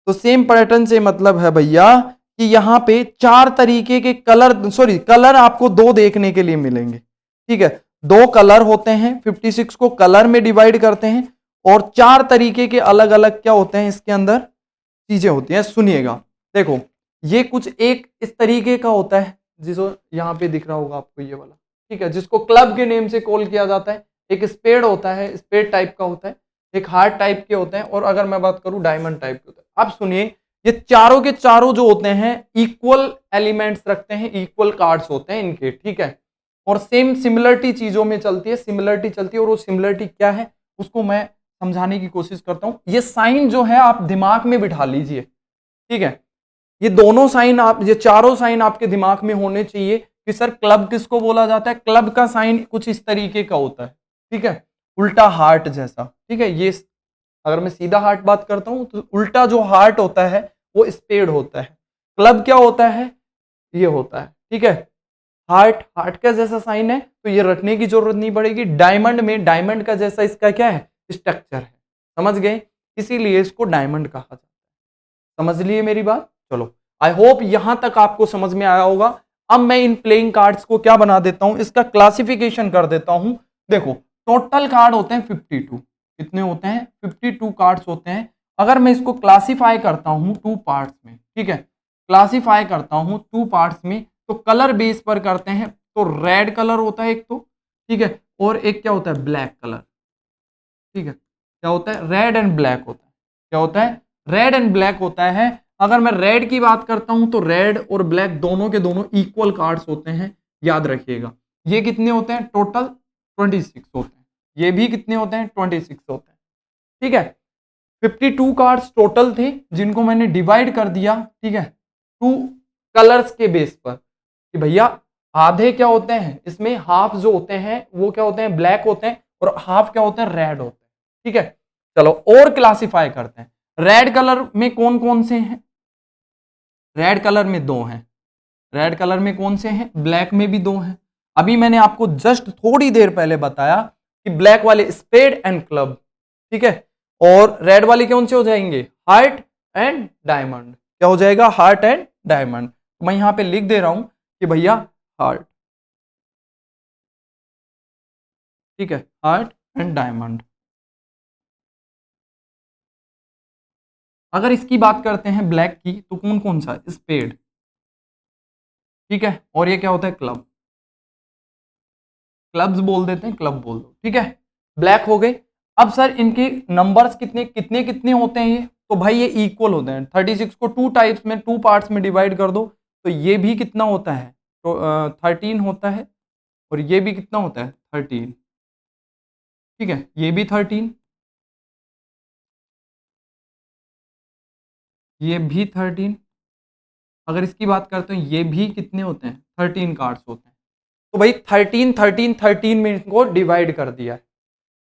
तो सेम पैटर्न से मतलब है भैया कि यहां पे 4 तरीके के कलर आपको 2 देखने के लिए मिलेंगे, ठीक है। 2 कलर होते हैं, 56 को कलर में डिवाइड करते हैं, और 4 तरीके के अलग अलग क्या होते हैं इसके अंदर चीजें होती हैं। सुनिएगा, देखो ये कुछ एक इस तरीके का होता है, जिसको यहाँ पे दिख रहा होगा आपको ये वाला, ठीक है, जिसको क्लब के नेम से कॉल किया जाता है। एक स्पेड होता है, स्पेड टाइप का होता है, एक हार्ट टाइप के होते हैं, और अगर मैं बात करूं डायमंड टाइप के होता है। अब सुनिए, ये चारों के चारों जो होते हैं इक्वल एलिमेंट्स रखते हैं, इक्वल कार्ड्स होते हैं इनके, ठीक है, और सेम सिमिलरिटी चीजों में चलती है, सिमिलरिटी चलती है, और वो सिमिलरिटी क्या है उसको मैं समझाने की कोशिश करता हूं। ये साइन जो है आप दिमाग में बिठा लीजिए, ठीक है, ये दोनों साइन ये चारों साइन आपके दिमाग में होने चाहिए कि सर क्लब किसको बोला जाता है, क्लब का साइन कुछ इस तरीके का होता है, ठीक है, उल्टा हार्ट जैसा, ठीक है। ये अगर मैं सीधा हार्ट बात करता हूं तो उल्टा जो हार्ट होता है वो स्पेड होता है, क्लब क्या होता है, ये होता है, ठीक है। हार्ट का जैसा साइन है तो ये रटने की जरूरत नहीं पड़ेगी। डायमंड में डायमंड का जैसा इसका क्या है, स्ट्रक्चर है, समझ गए, इसीलिए इसको डायमंड कहा जाता है। समझ लिए मेरी बात, चलो आई होप यहां तक आपको समझ में आया होगा। अब मैं इन प्लेइंग कार्ड्स को क्या बना देता हूं, इसका क्लासिफिकेशन कर देता हूं। देखो टोटल कार्ड होते हैं 52, कितने होते हैं 52 कार्ड्स होते हैं। अगर मैं इसको क्लासिफाई करता हूं 2 पार्ट्स में, ठीक है, क्लासिफाई करता हूं 2 पार्ट्स में, तो कलर बेस पर करते हैं, तो रेड कलर होता है एक तो, ठीक है, और एक क्या होता है ब्लैक कलर, ठीक है, क्या होता है रेड एंड ब्लैक होता है, क्या होता है रेड एंड ब्लैक होता है। अगर मैं रेड की बात करता हूं तो रेड और ब्लैक दोनों के दोनों इक्वल कार्ड्स होते हैं, याद रखिएगा। ये कितने होते हैं टोटल 26 होते हैं, ये भी कितने होते हैं 26 होते हैं, ठीक है। 52 कार्ड्स टोटल थे जिनको मैंने डिवाइड कर दिया, ठीक है, 2 कलर्स के बेस पर कि भैया आधे क्या होते हैं इसमें, हाफ जो होते हैं वो क्या होते हैं ब्लैक होते हैं, और हाफ क्या होते हैं रेड होते हैं, ठीक है। चलो और क्लासिफाई करते हैं, रेड कलर में कौन कौन से हैं, रेड कलर में 2 हैं, रेड कलर में कौन से हैं, ब्लैक में भी 2 हैं। अभी मैंने आपको जस्ट थोड़ी देर पहले बताया कि ब्लैक वाले स्पेड एंड क्लब, ठीक है, और रेड वाले कौन से हो जाएंगे हार्ट एंड डायमंड, क्या हो जाएगा हार्ट एंड डायमंड। मैं यहां पे लिख दे रहा हूं कि भैया हार्ट, ठीक है, हार्ट एंड डायमंड। अगर इसकी बात करते हैं ब्लैक की, तो कौन कौन सा? स्पेड, ठीक है, और ये क्या होता है? क्लब। क्लब्स बोल देते हैं, क्लब बोल दो, ठीक है। ब्लैक हो गए। अब सर इनके नंबर्स कितने कितने कितने होते हैं ये? तो भाई ये इक्वल होते हैं। 36 को टू टाइप्स में, टू पार्ट्स में डिवाइड कर दो, तो ये भी कितना होता है? तो 13 होता है, और ये भी कितना होता है? 13, ठीक है, ये भी 13, ये भी 13। अगर इसकी बात करते हैं, ये भी कितने होते हैं? 13 कार्ड्स होते हैं। तो भाई 13 13 13 में इनको डिवाइड कर दिया है।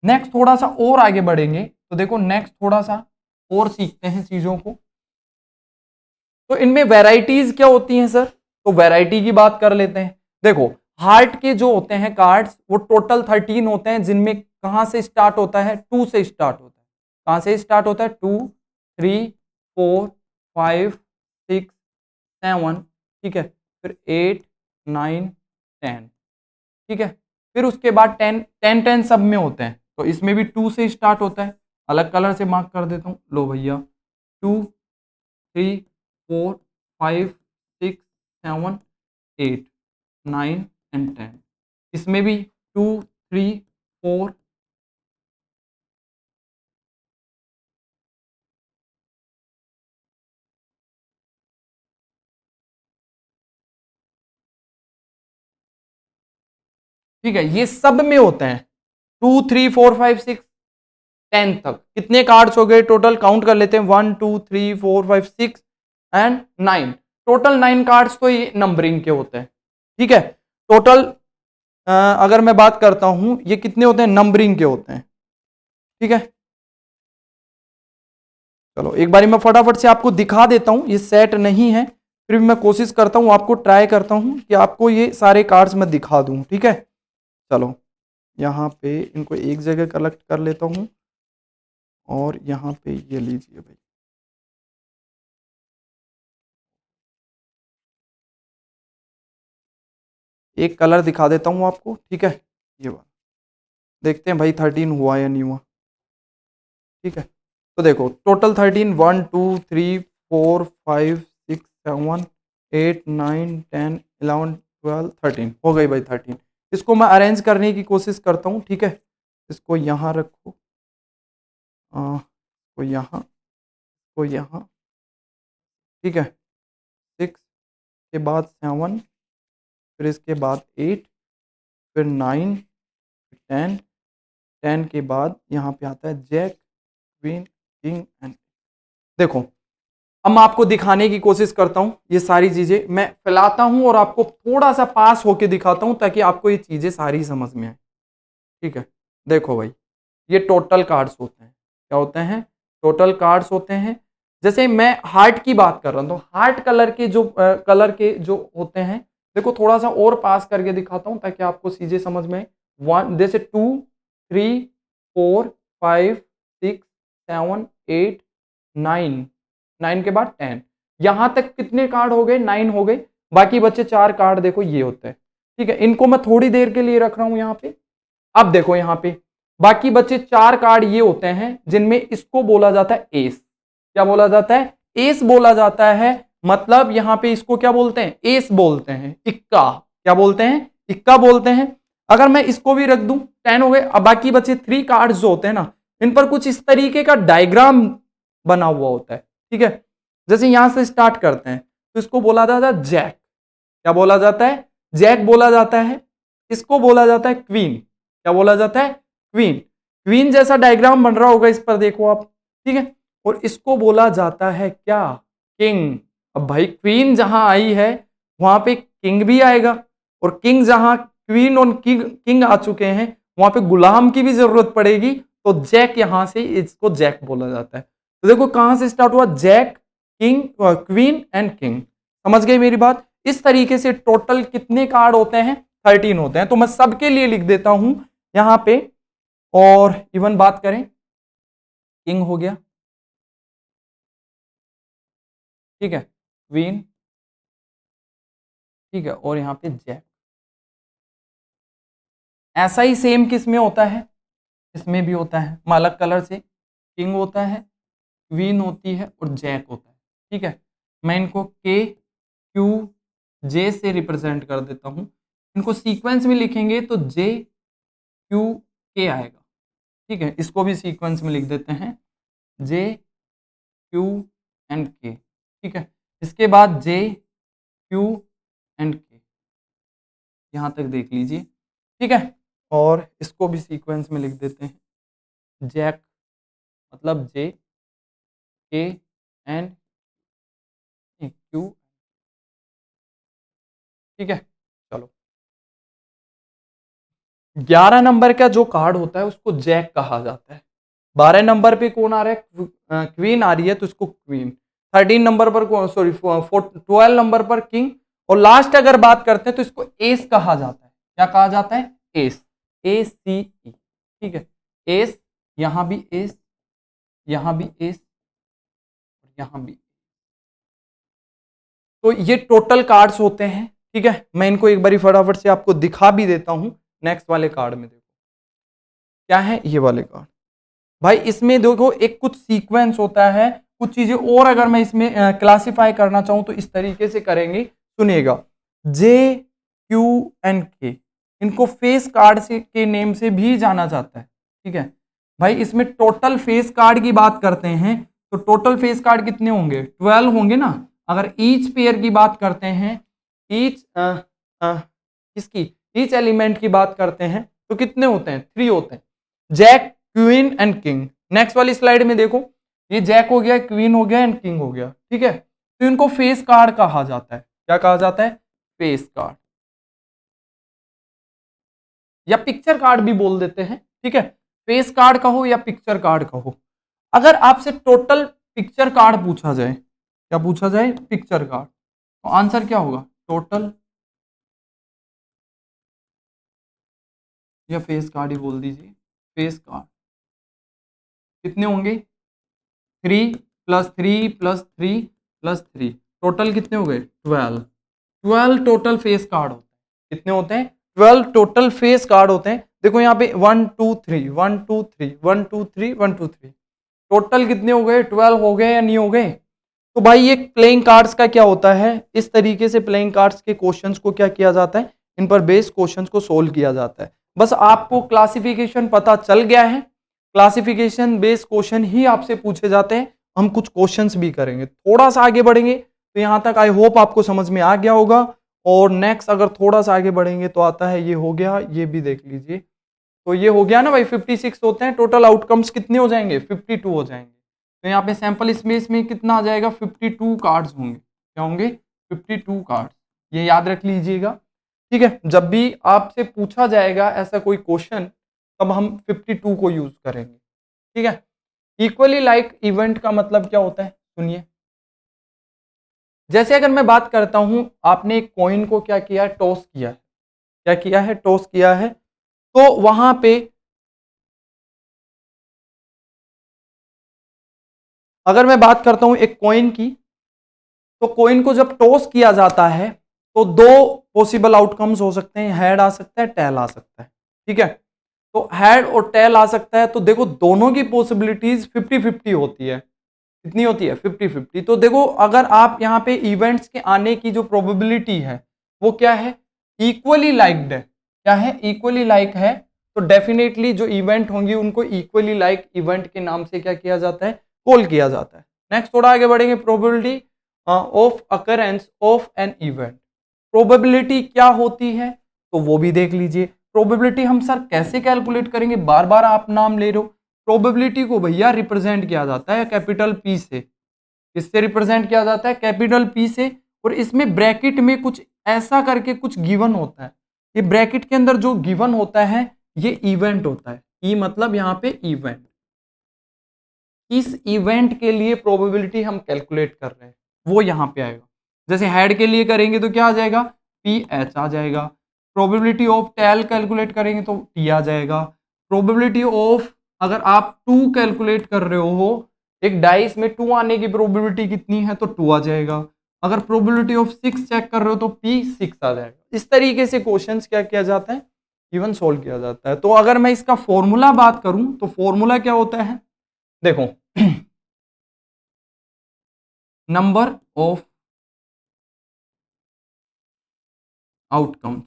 नेक्स्ट थोड़ा सा और आगे बढ़ेंगे, तो देखो नेक्स्ट थोड़ा सा और सीखते हैं चीजों को। तो इनमें वैरायटीज क्या होती हैं सर? तो वैरायटी की बात कर लेते हैं। देखो, हार्ट के जो होते हैं कार्ड्स, वो टोटल 13 होते हैं, जिनमें कहां से स्टार्ट होता है? 2 से स्टार्ट होता है। कहां से स्टार्ट होता है? 2, 3, 4, 5, 6, 7, ठीक है, फिर 8, 9, 10, ठीक है, फिर उसके बाद 10 10 10 सब में होते हैं। तो इसमें भी 2 से स्टार्ट होता है। अलग कलर से मार्क कर देता हूं, लो भैया, 2, 3, 4, 5, 6, 7, 8, 9 एंड 10। इसमें भी 2, 3, 4, ठीक है, ये सब में होते हैं। 2, 3, 4, 5, 6, 10 तक कितने कार्ड्स हो गए टोटल? काउंट कर लेते हैं, 1, 2, 3, 4, 5, 6 एंड 9। टोटल 9 कार्ड्स तो ये नंबरिंग के होते हैं, ठीक है। टोटल अगर मैं बात करता हूं, ये कितने होते हैं? नंबरिंग के होते हैं, ठीक है। चलो एक बारी मैं फटाफट से आपको दिखा देता हूं, ये सेट नहीं है, फिर भी मैं कोशिश करता हूं, आपको ट्राई करता हूं कि आपको ये सारे कार्ड्स मैं दिखा दूं, ठीक है। चलो यहाँ पे इनको एक जगह कलेक्ट कर लेता हूं, और यहाँ पे ये लीजिए भाई, एक कलर दिखा देता हूं आपको, ठीक है। ये वाला देखते हैं भाई 13 हुआ या नहीं हुआ, ठीक है। तो देखो टोटल 13, 1, 2, 3, 4, 5, 6, 7, 8, 9, 10, 11, 12, 13 हो गई भाई 13। इसको मैं अरेंज करने की कोशिश करता हूँ, ठीक है। इसको यहाँ रखो, को यहाँ, को यहाँ, ठीक है। 6 के बाद 7, फिर इसके बाद 8, फिर 9, 10, 10 के बाद यहाँ पे आता है जैक, क्वीन, किंग एंड। देखो अब मैं आपको दिखाने की कोशिश करता हूं, ये सारी चीजें मैं फैलाता हूं और आपको थोड़ा सा पास होके दिखाता हूं, ताकि आपको ये चीजें सारी समझ में आए, ठीक है। देखो भाई, ये टोटल कार्ड्स होते हैं। क्या होते हैं? टोटल कार्ड्स होते हैं। जैसे मैं हार्ट की बात कर रहा हूं, तो हार्ट कलर के जो होते हैं, देखो थोड़ा सा और पास करके दिखाता हूं, ताकि आपको चीजें समझ में आए। वन जैसे 2, 3, 4, 5, 6, 7, 8, 9, 9 के बाद 10, यहां तक कितने कार्ड हो गए? 9 हो गए। बाकी बचे 4 कार्ड, देखो ये होते हैं, ठीक है। इनको मैं थोड़ी देर के लिए रख रहा हूं यहाँ पे। अब देखो यहाँ पे बाकी बचे 4 कार्ड ये होते हैं, जिनमें इसको बोला जाता है एस। क्या बोला जाता है? एस बोला जाता है। मतलब यहाँ पे इसको क्या बोलते हैं? एस बोलते हैं, इक्का। क्या बोलते हैं? इक्का बोलते हैं। अगर मैं इसको भी रख दूं, 10 हो गए। अब बाकी बचे 3 कार्ड जो होते हैं ना, इन पर कुछ इस तरीके का डायग्राम बना हुआ होता है, ठीक है। जैसे यहां से स्टार्ट करते हैं, तो इसको बोला जाता है जैक। क्या बोला जाता है? जैक बोला जाता है। इसको बोला जाता है क्वीन। क्या बोला जाता है? क्वीन। क्वीन जैसा डायग्राम बन रहा होगा इस पर, देखो आप, ठीक है। और इसको बोला जाता है क्या? किंग। अब भाई क्वीन जहां आई है, वहां पे किंग भी आएगा, और किंग जहां क्वीन और किंग किंग आ चुके हैं, वहां पे गुलाम की भी जरूरत पड़ेगी। तो जैक, यहां से इसको जैक बोला जाता है। तो देखो कहां से स्टार्ट हुआ? Jack, king, queen and king. समझ गए मेरी बात? इस तरीके से टोटल कितने कार्ड होते हैं? 13 होते हैं। तो मैं सबके लिए लिख देता हूं यहां पे। और इवन बात करें, किंग हो गया, ठीक है, क्वीन, ठीक है, और यहां पे जैक। ऐसा ही सेम किस में होता है, इसमें भी होता है, अलग कलर से। किंग होता है, क्वीन होती है और जैक होता है। ठीक है, मैं इनको के क्यू जे से रिप्रेजेंट कर देता हूं। इनको सीक्वेंस में लिखेंगे तो जे क्यू के आएगा। ठीक है, इसको भी सीक्वेंस में लिख देते हैं, जे क्यू एंड के। ठीक है, इसके बाद जे क्यू एंड के, यहां तक देख लीजिए। ठीक है, और इसको भी सीक्वेंस में लिख देते हैं, जैक मतलब जे के एंड क्यू। ठीक है, चलो 11 नंबर का जो कार्ड होता है उसको जैक कहा जाता है। 12 नंबर पे कौन आ रहा है, क्वीन आ रही है तो इसको क्वीन। 13 नंबर पर सॉरी 12 नंबर पर किंग, और लास्ट अगर बात करते हैं तो इसको एस कहा जाता है। क्या कहा जाता है, एस, ACE। ठीक है, एस, यहां भी एस, यहां भी एस, यहां भी। तो ये टोटल कार्ड्स होते हैं। ठीक है, मैं इनको एक बारी फटाफट से आपको दिखा भी देता हूं। नेक्स्ट वाले कार्ड में देखो क्या है, ये वाले कार्ड भाई, इसमें देखो एक कुछ सीक्वेंस होता है, कुछ चीजें और अगर मैं इसमें क्लासिफाई करना चाहूं तो इस तरीके से करेंगे। सुनिएगा, जे क्यू एंड के, इनको फेस कार्ड से के नेम से भी जाना जाता है। ठीक है भाई, इसमें टोटल फेस कार्ड की बात करते हैं तो टोटल फेस कार्ड कितने होंगे, 12 होंगे ना। अगर ईच पेयर की बात करते हैं, ईच इसकी ईच एलिमेंट की बात करते हैं तो कितने होते हैं, 3 होते हैं, jack queen and king. Next वाली स्लाइड में देखो, ये जैक हो गया, क्वीन हो गया एंड किंग हो गया। ठीक है, तो इनको फेस कार्ड कहा जाता है। क्या कहा जाता है, फेस कार्ड, या पिक्चर कार्ड भी बोल देते हैं। ठीक है, फेस कार्ड कहो या पिक्चर कार्ड कहो। अगर आपसे टोटल पिक्चर कार्ड पूछा जाए, क्या पूछा जाए, पिक्चर कार्ड, तो आंसर क्या होगा, टोटल या फेस कार्ड ही बोल दीजिए। फेस कार्ड कितने होंगे, 3 + 3 + 3 + 3, टोटल कितने हो गए, 12। 12 टोटल फेस कार्ड होते हैं। कितने होते हैं, 12 टोटल फेस कार्ड होते हैं। देखो यहाँ पे 1 2 3 1 2 3 1 2 3 1 2 3, टोटल कितने हो गए, 12 हो गए या नहीं हो गए। तो भाई ये प्लेइंग कार्ड्स का क्या होता है, इस तरीके से प्लेइंग कार्ड्स के क्वेश्चंस को क्या किया जाता है, इन पर बेस्ड क्वेश्चंस को सोल्व किया जाता है। बस आपको क्लासिफिकेशन पता चल गया है, क्लासिफिकेशन बेस्ड क्वेश्चन ही आपसे पूछे जाते हैं। हम कुछ क्वेश्चंस भी करेंगे, थोड़ा सा आगे बढ़ेंगे तो यहां तक आई होप आपको समझ में आ गया होगा। और नेक्स्ट अगर थोड़ा सा आगे बढ़ेंगे तो आता है, ये हो गया, ये भी देख लीजिए। तो ये हो गया ना भाई, 56 होते हैं, टोटल आउटकम्स कितने हो जाएंगे, 52 हो जाएंगे। तो यहाँ पे सैंपल स्पेस में कितना आ जाएगा, 52 कार्ड्स होंगे। क्या होंगे, 52 कार्ड्स, ये याद रख लीजिएगा। ठीक है, जब भी आपसे पूछा जाएगा ऐसा कोई क्वेश्चन तब हम 52 को यूज करेंगे। ठीक है, इक्वली लाइक इवेंट का मतलब क्या होता है, सुनिए। जैसे अगर मैं बात करता हूं, आपने एक कॉइन को क्या किया, टॉस किया है, क्या किया है, टॉस किया है, तो वहां पे अगर मैं बात करता हूं एक कॉइन की, तो कॉइन को जब टॉस किया जाता है तो 2 पॉसिबल आउटकम्स हो सकते हैं, हेड आ सकता है, टेल आ सकता है। ठीक है, तो हेड और टेल आ सकता है, तो देखो दोनों की पॉसिबिलिटीज 50-50 होती है। कितनी होती है, 50-50। तो देखो अगर आप यहाँ पे इवेंट्स के आने की जो प्रोबेबिलिटी है वो क्या है, इक्वली लाइक्ड है। क्या है, इक्वली लाइक है, तो डेफिनेटली जो इवेंट होंगी उनको इक्वली लाइक इवेंट के नाम से क्या किया जाता है, कॉल किया जाता है। नेक्स्ट थोड़ा आगे बढ़ेंगे, probability of occurrence of an event. Probability क्या होती है तो वो भी देख लीजिए। प्रोबेबिलिटी हम सर कैसे कैलकुलेट करेंगे, बार बार आप नाम ले रहे हो। प्रोबेबिलिटी को भैया रिप्रेजेंट किया जाता है कैपिटल पी से। किससे रिप्रेजेंट किया जाता है, कैपिटल पी से। और इसमें ब्रैकेट में कुछ ऐसा करके कुछ गिवन होता है, ये ब्रैकेट के अंदर जो गिवन होता है ये इवेंट होता है। ई मतलब यहाँ पे इवेंट, इस इवेंट के लिए प्रोबेबिलिटी हम कैलकुलेट कर रहे हैं वो यहाँ पे आएगा। जैसे हेड के लिए करेंगे तो क्या आ जाएगा, पी एच आ जाएगा। प्रोबेबिलिटी ऑफ टेल कैलकुलेट करेंगे तो टी आ जाएगा। प्रोबेबिलिटी ऑफ, अगर आप 2 कैलकुलेट कर रहे हो, एक डाइस में 2 आने की प्रोबेबिलिटी कितनी है तो 2 आ जाएगा। अगर प्रोबेबिलिटी ऑफ 6 चेक कर रहे हो तो पी 6 आ जाएगा। इस तरीके से क्वेश्चंस क्या किया जाता है, इवन सोल्व किया जाता है। तो अगर मैं इसका फॉर्मूला बात करूं तो फॉर्मूला क्या होता है, देखो number of outcomes,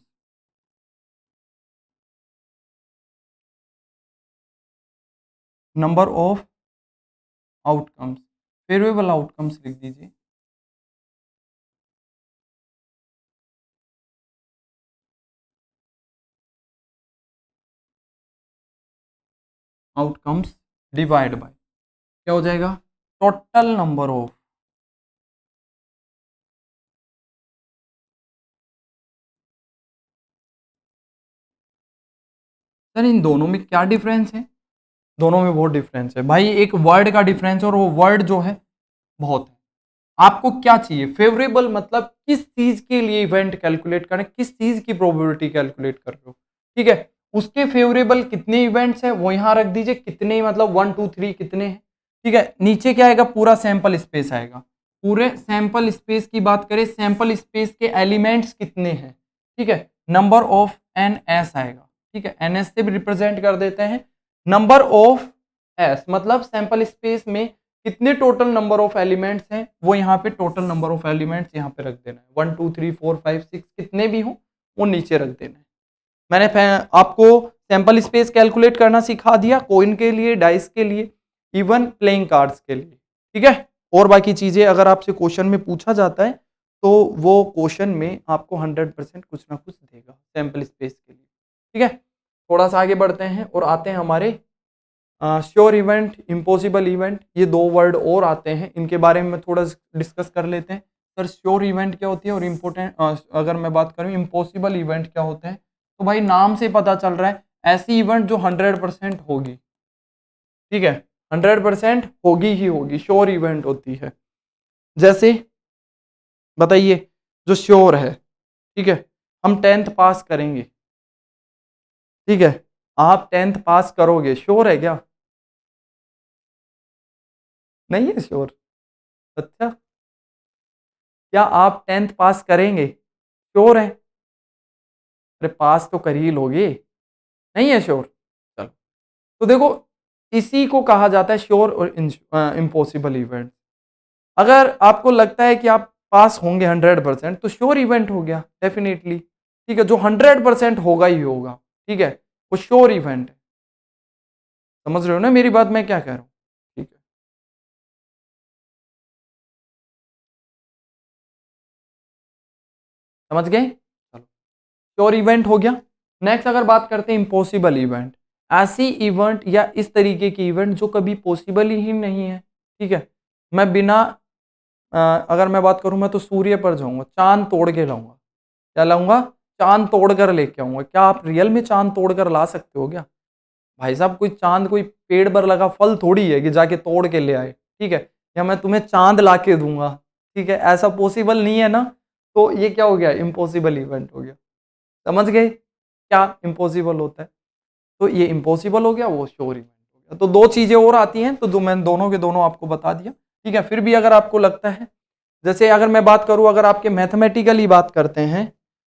number of outcomes, favourable outcomes लिख दीजिए। आउटकम्स डिवाइड बाय क्या हो जाएगा, टोटल नंबर ऑफ, सर इन दोनों में क्या डिफरेंस है, दोनों में बहुत डिफरेंस है भाई, एक वर्ड का डिफरेंस है और वो वर्ड जो है बहुत है। आपको क्या चाहिए, फेवरेबल मतलब किस चीज के लिए इवेंट कैलकुलेट करें, किस चीज की प्रोबेबिलिटी कैलकुलेट कर रहे हो, ठीक है। उसके फेवरेबल कितने इवेंट्स हैं वो यहां रख दीजिए, कितने मतलब 1 2 3 कितने हैं, ठीक है। नीचे क्या आएगा, पूरा सैंपल स्पेस आएगा। पूरे सैंपल स्पेस की बात करें, सैंपल स्पेस के एलिमेंट्स कितने हैं, ठीक है। नंबर ऑफ एन एस आएगा, ठीक है, एन एस से भी रिप्रेजेंट कर देते हैं। नंबर ऑफ एस मतलब सैंपल स्पेस में कितने टोटल नंबर ऑफ एलिमेंट्स हैं, वो यहाँ पे टोटल नंबर ऑफ एलिमेंट्स यहाँ पे रख देना है, 1 2 3 4 5 6 कितने भी हो वो नीचे रख देना है। मैंने आपको सैंपल स्पेस कैलकुलेट करना सिखा दिया, कोइन के लिए, डाइस के लिए, इवन प्लेइंग कार्ड्स के लिए, ठीक है। और बाकी चीजें अगर आपसे क्वेश्चन में पूछा जाता है तो वो क्वेश्चन में आपको 100% कुछ ना कुछ देगा सैंपल स्पेस के लिए, ठीक है। थोड़ा सा आगे बढ़ते हैं और आते हैं हमारे श्योर इवेंट, इम्पॉसिबल इवेंट, ये दो वर्ड और आते हैं, इनके बारे में थोड़ा डिस्कस कर लेते हैं। सर श्योर इवेंट क्या होती है और इम्पोर्टेंट अगर मैं बात करूँ इम्पॉसिबल इवेंट क्या होते हैं, तो भाई नाम से पता चल रहा है ऐसी इवेंट जो 100% होगी, ठीक है, 100% होगी ही होगी, श्योर इवेंट होती है। जैसे बताइए जो श्योर है, ठीक है, हम 10th पास करेंगे, ठीक है, आप 10th पास करोगे, श्योर है क्या, नहीं है श्योर। अच्छा, क्या आप 10th पास करेंगे, श्योर है, अरे पास तो कर ही लोगे, नहीं है श्योर। चलो, तो देखो इसी को कहा जाता है श्योर और इम्पॉसिबल इवेंट। अगर आपको लगता है कि आप पास होंगे 100% तो श्योर इवेंट हो गया डेफिनेटली, ठीक है, जो 100% होगा ही होगा, ठीक है, वो श्योर इवेंट है। समझ रहे हो ना मेरी बात, मैं क्या कह रहा हूँ, ठीक है, समझ गए, चलो श्योर इवेंट हो गया। नेक्स्ट अगर बात करते हैं इम्पॉसिबल इवेंट, ऐसी इवेंट या इस तरीके की इवेंट जो कभी पॉसिबल ही नहीं है, ठीक है। मैं बिना अगर मैं बात करूं मैं तो सूर्य पर जाऊंगा, चांद तोड़ के लाऊंगा, क्या लाऊंगा, चांद तोड़ कर लेके आऊंगा। क्या आप रियल में चांद तोड़ कर ला सकते हो क्या, भाई साहब कोई चांद कोई पेड़ पर लगा फल थोड़ी है कि जाके तोड़ के ले आए, ठीक है, या मैं तुम्हें चांद ला के दूंगा, ठीक है, ऐसा पॉसिबल नहीं है ना। तो ये क्या हो गया, इम्पॉसिबल इवेंट हो गया। समझ गए क्या इम्पॉसिबल होता है, तो ये इम्पॉसिबल हो गया, वो श्योर इवेंट हो गया। तो दो चीजें और आती हैं, तो जो मैंने दोनों के दोनों आपको बता दिया, ठीक है। फिर भी अगर आपको लगता है, जैसे अगर मैं बात करूं, अगर आपके मैथमेटिकली बात करते हैं,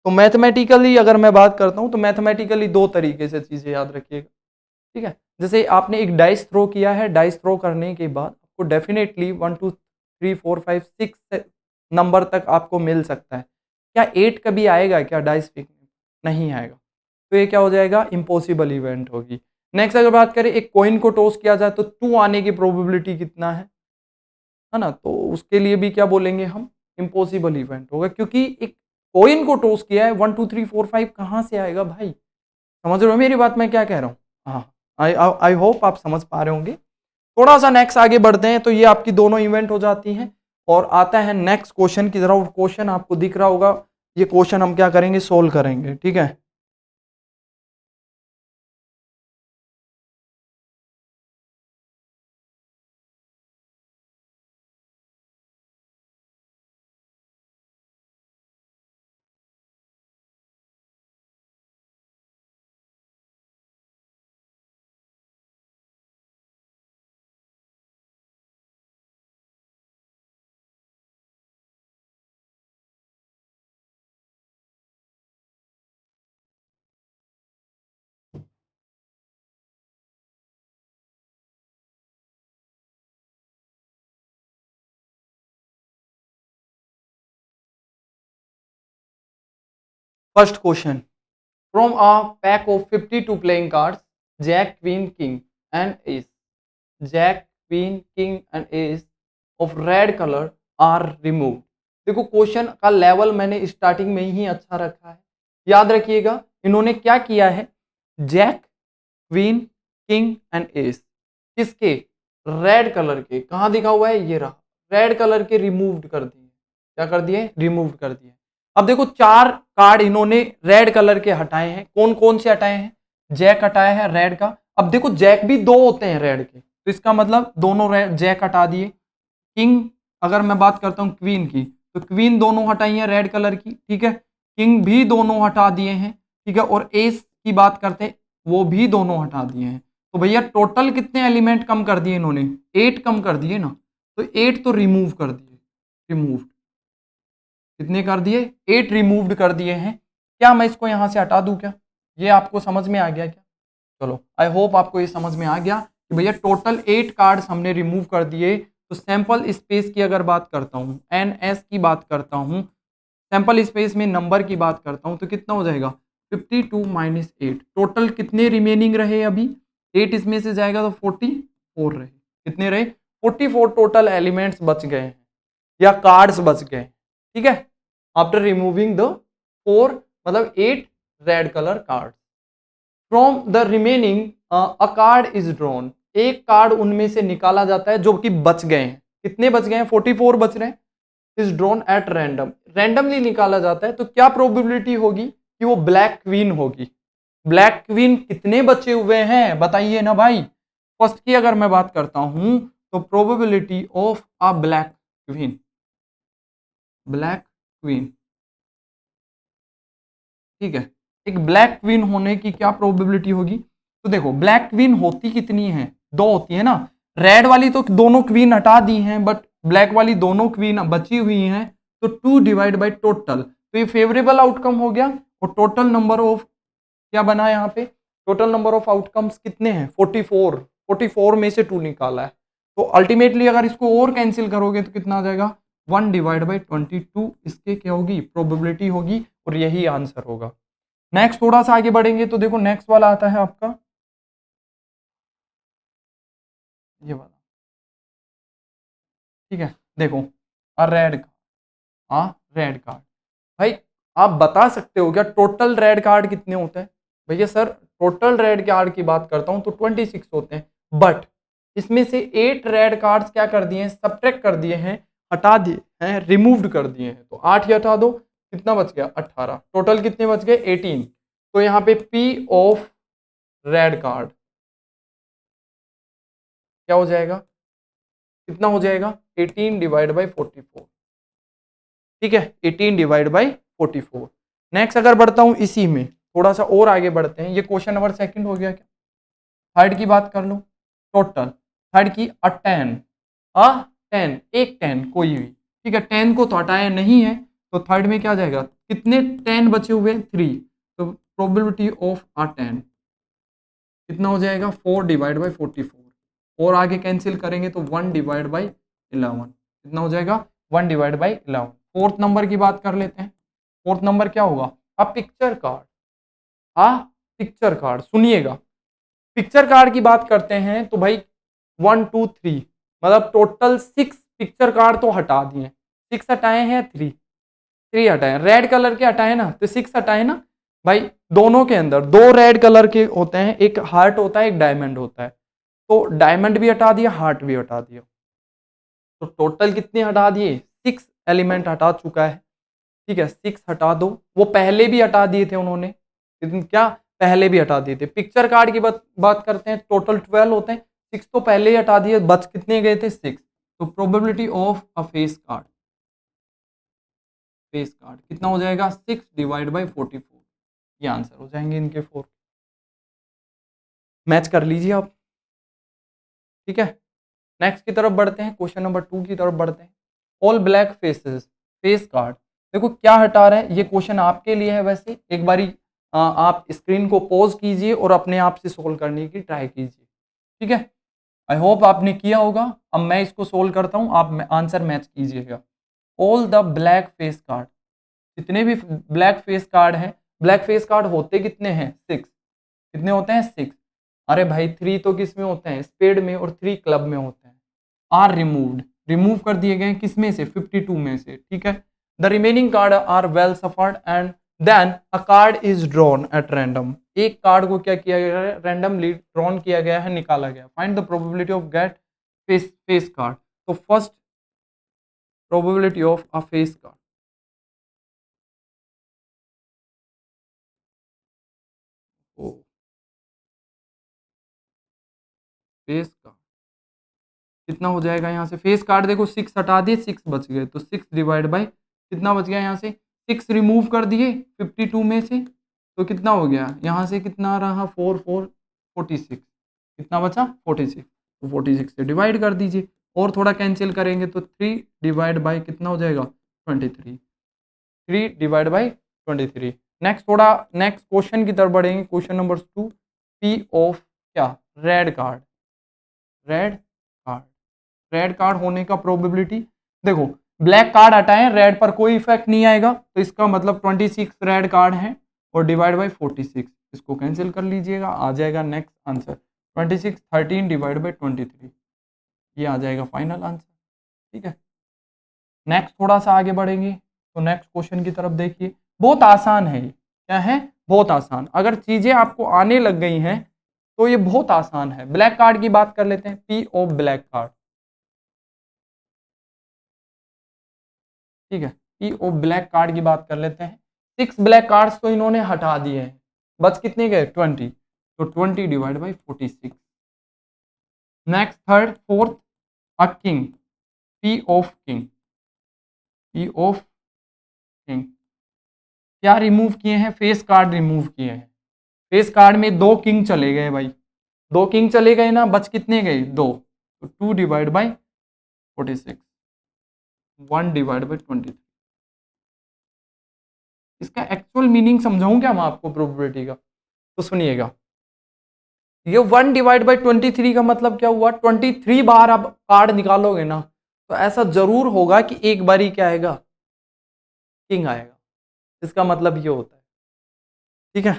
तो मैथमेटिकली अगर मैं बात करता हूं तो मैथमेटिकली दो तरीके से चीजें याद रखिएगा, ठीक है। जैसे आपने एक डाइस थ्रो किया है, डाइस थ्रो करने के बाद आपको डेफिनेटली 1 2 3 4 5 6 नंबर तक आपको मिल सकता है। क्या 8 कभी आएगा क्या डाइस फेंकने, नहीं आएगा, तो ये क्या हो जाएगा, इम्पॉसिबल इवेंट होगी। नेक्स्ट अगर बात करें एक कॉइन को टॉस किया जाए तो 2 आने की प्रोबेबिलिटी कितना है ना, तो उसके लिए भी क्या बोलेंगे हम, इम्पॉसिबल इवेंट होगा, क्योंकि एक कॉइन को टॉस किया है, 1 2 3 4 5 कहाँ से आएगा भाई। समझ रहे हो मेरी बात, मैं क्या कह रहा हूँ, हाँ, आई आई होप आप समझ पा रहे होंगे। थोड़ा सा नेक्स्ट आगे बढ़ते हैं, तो ये आपकी दोनों इवेंट हो जाती हैं और आता है नेक्स्ट क्वेश्चन की तरफ। क्वेश्चन आपको दिख रहा होगा, ये क्वेश्चन हम क्या करेंगे, सोल्व करेंगे, ठीक है। First question, from a pack of 52 playing cards, jack queen king and ace, jack queen king and ace of red colour are removed. देखो क्वेश्चन का लेवल मैंने स्टार्टिंग में ही अच्छा रखा है, याद रखिएगा। इन्होंने क्या किया है, jack queen king and ace किसके, रेड कलर के, कहां दिखा हुआ है, ये रहा, रेड कलर के रिमूव्ड कर दिए। क्या कर दिए, रिमूव्ड कर दिए। अब देखो 4 कार्ड इन्होंने रेड कलर के हटाए हैं, कौन कौन से हटाए हैं, जैक हटाया है रेड का। अब देखो जैक भी 2 होते हैं रेड के, तो इसका मतलब दोनों जैक हटा दिए। किंग, अगर मैं बात करता हूं क्वीन की, तो क्वीन दोनों हटाई है रेड कलर की, ठीक है, किंग भी दोनों हटा दिए हैं, ठीक है, और एस की बात करते हैं, वो भी दोनों हटा दिए हैं। तो भैया टोटल कितने एलिमेंट कम कर दिए इन्होंने, 8 कम कर दिए ना, तो 8 तो रिमूव कर दिए, रिमूव्ड कितने कर दिए, 8 रिमूव्ड कर दिए हैं। क्या मैं इसको यहां से हटा दूं क्या, ये आपको समझ में आ गया क्या, चलो आई होप आपको ये समझ में आ गया कि भैया टोटल 8 कार्ड्स हमने रिमूव कर दिए। तो सैंपल स्पेस की अगर बात करता हूँ, NS की बात करता हूँ, सैंपल स्पेस में नंबर की बात करता हूँ, तो कितना हो जाएगा 52 माइनस 8, टोटल कितने रिमेनिंग रहे, अभी 8 इसमें से जाएगा तो 44 रहे, कितने रहे 44 टोटल एलिमेंट्स बच गए हैं या कार्ड्स बच गए, ठीक है, आफ्टर रिमूविंग द 4 मतलब 8 red colour card. From the remaining a card is drawn, एक कार्ड उनमें से निकाला जाता है जो कि बच गए हैं, कितने बच गए हैं 44 बच रहे हैं, is drawn at random, randomly निकाला जाता है। तो क्या प्रोबेबिलिटी होगी कि वो ब्लैक क्वीन होगी, ब्लैक क्वीन कितने बचे हुए हैं बताइए ना भाई। फर्स्ट की अगर मैं बात करता हूं, तो probability of a black queen, black queen, ठीक है, एक ब्लैक क्वीन होने की क्या प्रोबेबिलिटी होगी, तो देखो ब्लैक क्वीन होती कितनी है, 2 होती है ना, रेड वाली तो दोनों क्वीन हटा दी हैं, बट ब्लैक वाली दोनों क्वीन बची हुई हैं, तो 2 डिवाइड बाई टोटल, तो ये फेवरेबल आउटकम हो गया। और टोटल नंबर ऑफ क्या बना यहाँ पे, टोटल नंबर ऑफ आउटकम्स कितने हैं 44, 44 में से 2 निकाला है, तो अल्टीमेटली अगर इसको और कैंसिल करोगे तो कितना आ जाएगा 1 डिवाइड बाई 22, इसके क्या होगी प्रोबेबिलिटी होगी, और यही आंसर होगा। नेक्स्ट थोड़ा सा आगे बढ़ेंगे तो देखो नेक्स्ट वाला आता है आपका ये वाला, ठीक है, देखो रेड कार्ड, रेड कार्ड, भाई आप बता सकते हो क्या टोटल रेड कार्ड कितने होते हैं, भैया सर टोटल रेड कार्ड की बात करता हूं तो 26 होते हैं, बट इसमें से 8 रेड कार्ड्स क्या कर दिए हैं, सब्ट्रैक्ट कर दिए हैं, हटा दिए हैं, रिमूव्ड कर दिए हैं, तो 8 ही हटा दो, कितना बच गया 18, टोटल कितने बच गए 18। तो यहाँ पे P ऑफ रेड कार्ड क्या हो जाएगा, कितना हो जाएगा 18 डिवाइड बाई 44, ठीक है, 18 डिवाइड बाई 44। नेक्स्ट अगर बढ़ता हूं इसी में थोड़ा सा और आगे बढ़ते हैं, ये क्वेश्चन नंबर 2 हो गया क्या, थर्ड की बात कर लो, टोटल थर्ड की 10, 10 एक 10 कोई भी, ठीक है, 10 को तो हटाया नहीं है, तो थर्ड में क्या जाएगा, कितने 10 बचे हुए 3, तो प्रोबेबिलिटी ऑफ 10 कितना हो जाएगा 4 डिवाइड बाई 44, और आगे कैंसिल करेंगे तो 1 डिवाइड बाई 11, कितना हो जाएगा 1 डिवाइड बाई 11। फोर्थ नंबर की बात कर लेते हैं, फोर्थ नंबर क्या होगा, a picture card, picture card, सुनिएगा पिक्चर कार्ड की बात करते हैं तो भाई 1 2 3 मतलब टोटल 6 पिक्चर कार्ड तो हटा दिए, 6 हटाए हैं 3 हटाए, रेड कलर के हटाए ना, तो 6 हटाए ना भाई, दोनों के अंदर 2 रेड कलर के होते हैं, एक हार्ट होता है एक डायमंड होता है, तो डायमंड भी हटा दिया हार्ट भी हटा दिया, तो टोटल कितने हटा दिए 6 एलिमेंट हटा चुका है, ठीक है, 6 हटा दो, वो पहले भी हटा दिए थे उन्होंने, लेकिन क्या पहले भी हटा दिए थे। पिक्चर कार्ड की बात करते हैं, टोटल 12 होते हैं, 6 तो पहले ही हटा दिए, बच कितने गए थे 6, तो probability of a face card, face card कितना हो जाएगा 6 डिवाइड बाई 44, ये आंसर हो जाएंगे इनके 4, मैच कर लीजिए आप, ठीक है। नेक्स्ट की तरफ बढ़ते हैं, क्वेश्चन नंबर 2 की तरफ बढ़ते हैं, all black faces face card, देखो क्या हटा रहे हैं, ये क्वेश्चन आपके लिए है, वैसे एक बारी आप स्क्रीन को पॉज कीजिए और अपने आप से सोल्व करने की ट्राई कीजिए, ठीक है, आई होप आपने किया होगा। अब मैं इसको सोल्व करता हूं, आप आंसर मैच कीजिएगा। All the black face card, जितने भी ब्लैक फेस कार्ड हैं ब्लैक फेस कार्ड होते कितने हैं? 6। कितने होते हैं? 6। अरे भाई 3 तो किस में होते हैं? स्पेड में, और 3 क्लब में होते हैं। आर रिमूव्ड, रिमूव कर दिए गए किस में से? 52 में से, ठीक है। The remaining card are well shuffled and then a card is drawn at random. एक कार्ड को क्या किया गया है? रैंडमली ड्रॉन किया गया है, निकाला गया। Find the probability of get face card. तो first probability of a face card, face card कितना हो जाएगा यहाँ से? फेस कार्ड देखो 6 हटा दिए, 6 बच गए, तो 6 डिवाइड बाई कितना बच गया यहाँ से? 6 रिमूव कर दिए 52 में से, तो कितना हो गया यहाँ से? कितना रहा? 4 4 46, कितना बचा? 46। तो 46 से डिवाइड कर दीजिए, और थोड़ा कैंसिल करेंगे तो 3 डिवाइड बाई कितना हो जाएगा? 23। 3 डिवाइड बाई 23। नेक्स्ट थोड़ा नेक्स्ट क्वेश्चन की तरफ बढ़ेंगे। क्वेश्चन नंबर 2, पी ऑफ क्या? Red card. Red card, red card होने का प्रोबेबिलिटी देखो, ब्लैक कार्ड हटाएं, रेड पर कोई इफेक्ट नहीं आएगा, तो इसका मतलब 26 रेड कार्ड है, और डिवाइड बाई 46, इसको कैंसिल कर लीजिएगा, आ जाएगा नेक्स्ट आंसर 26। 13 डिवाइड बाई 23, ये आ जाएगा फाइनल आंसर, ठीक है। नेक्स्ट थोड़ा सा आगे बढ़ेंगे, तो नेक्स्ट क्वेश्चन की तरफ देखिए। बहुत आसान है ये, क्या है? बहुत आसान। अगर चीजें आपको आने लग गई हैं तो ये बहुत आसान है। ब्लैक कार्ड की बात कर लेते हैं, पी ऑफ ब्लैक कार्ड, ठीक है। पी ऑफ ब्लैक कार्ड की बात कर लेते हैं। 6 ब्लैक कार्ड्स तो इन्होंने हटा दिए हैं, बच कितने गए? 20, तो 20 divide by 46। Next third fourth, a king, P of king, P of king क्या रिमूव किए हैं? फेस कार्ड रिमूव किए हैं। फेस कार्ड में 2 किंग चले गए भाई, 2 किंग चले गए ना, बच कितने गए? 2, तो 2 डिवाइड बाई 46, 1 डिवाइड बाई 23। इसका एक्चुअल मीनिंग समझाऊं क्या मैं आपको प्रोबेबिलिटी का? तो सुनिएगा, ये 1 डिवाइड बाई 23 का मतलब क्या हुआ? 23 बार आप कार्ड निकालोगे ना, तो ऐसा जरूर होगा कि एक बार ही क्या आएगा? किंग आएगा। इसका मतलब ये होता है, ठीक है।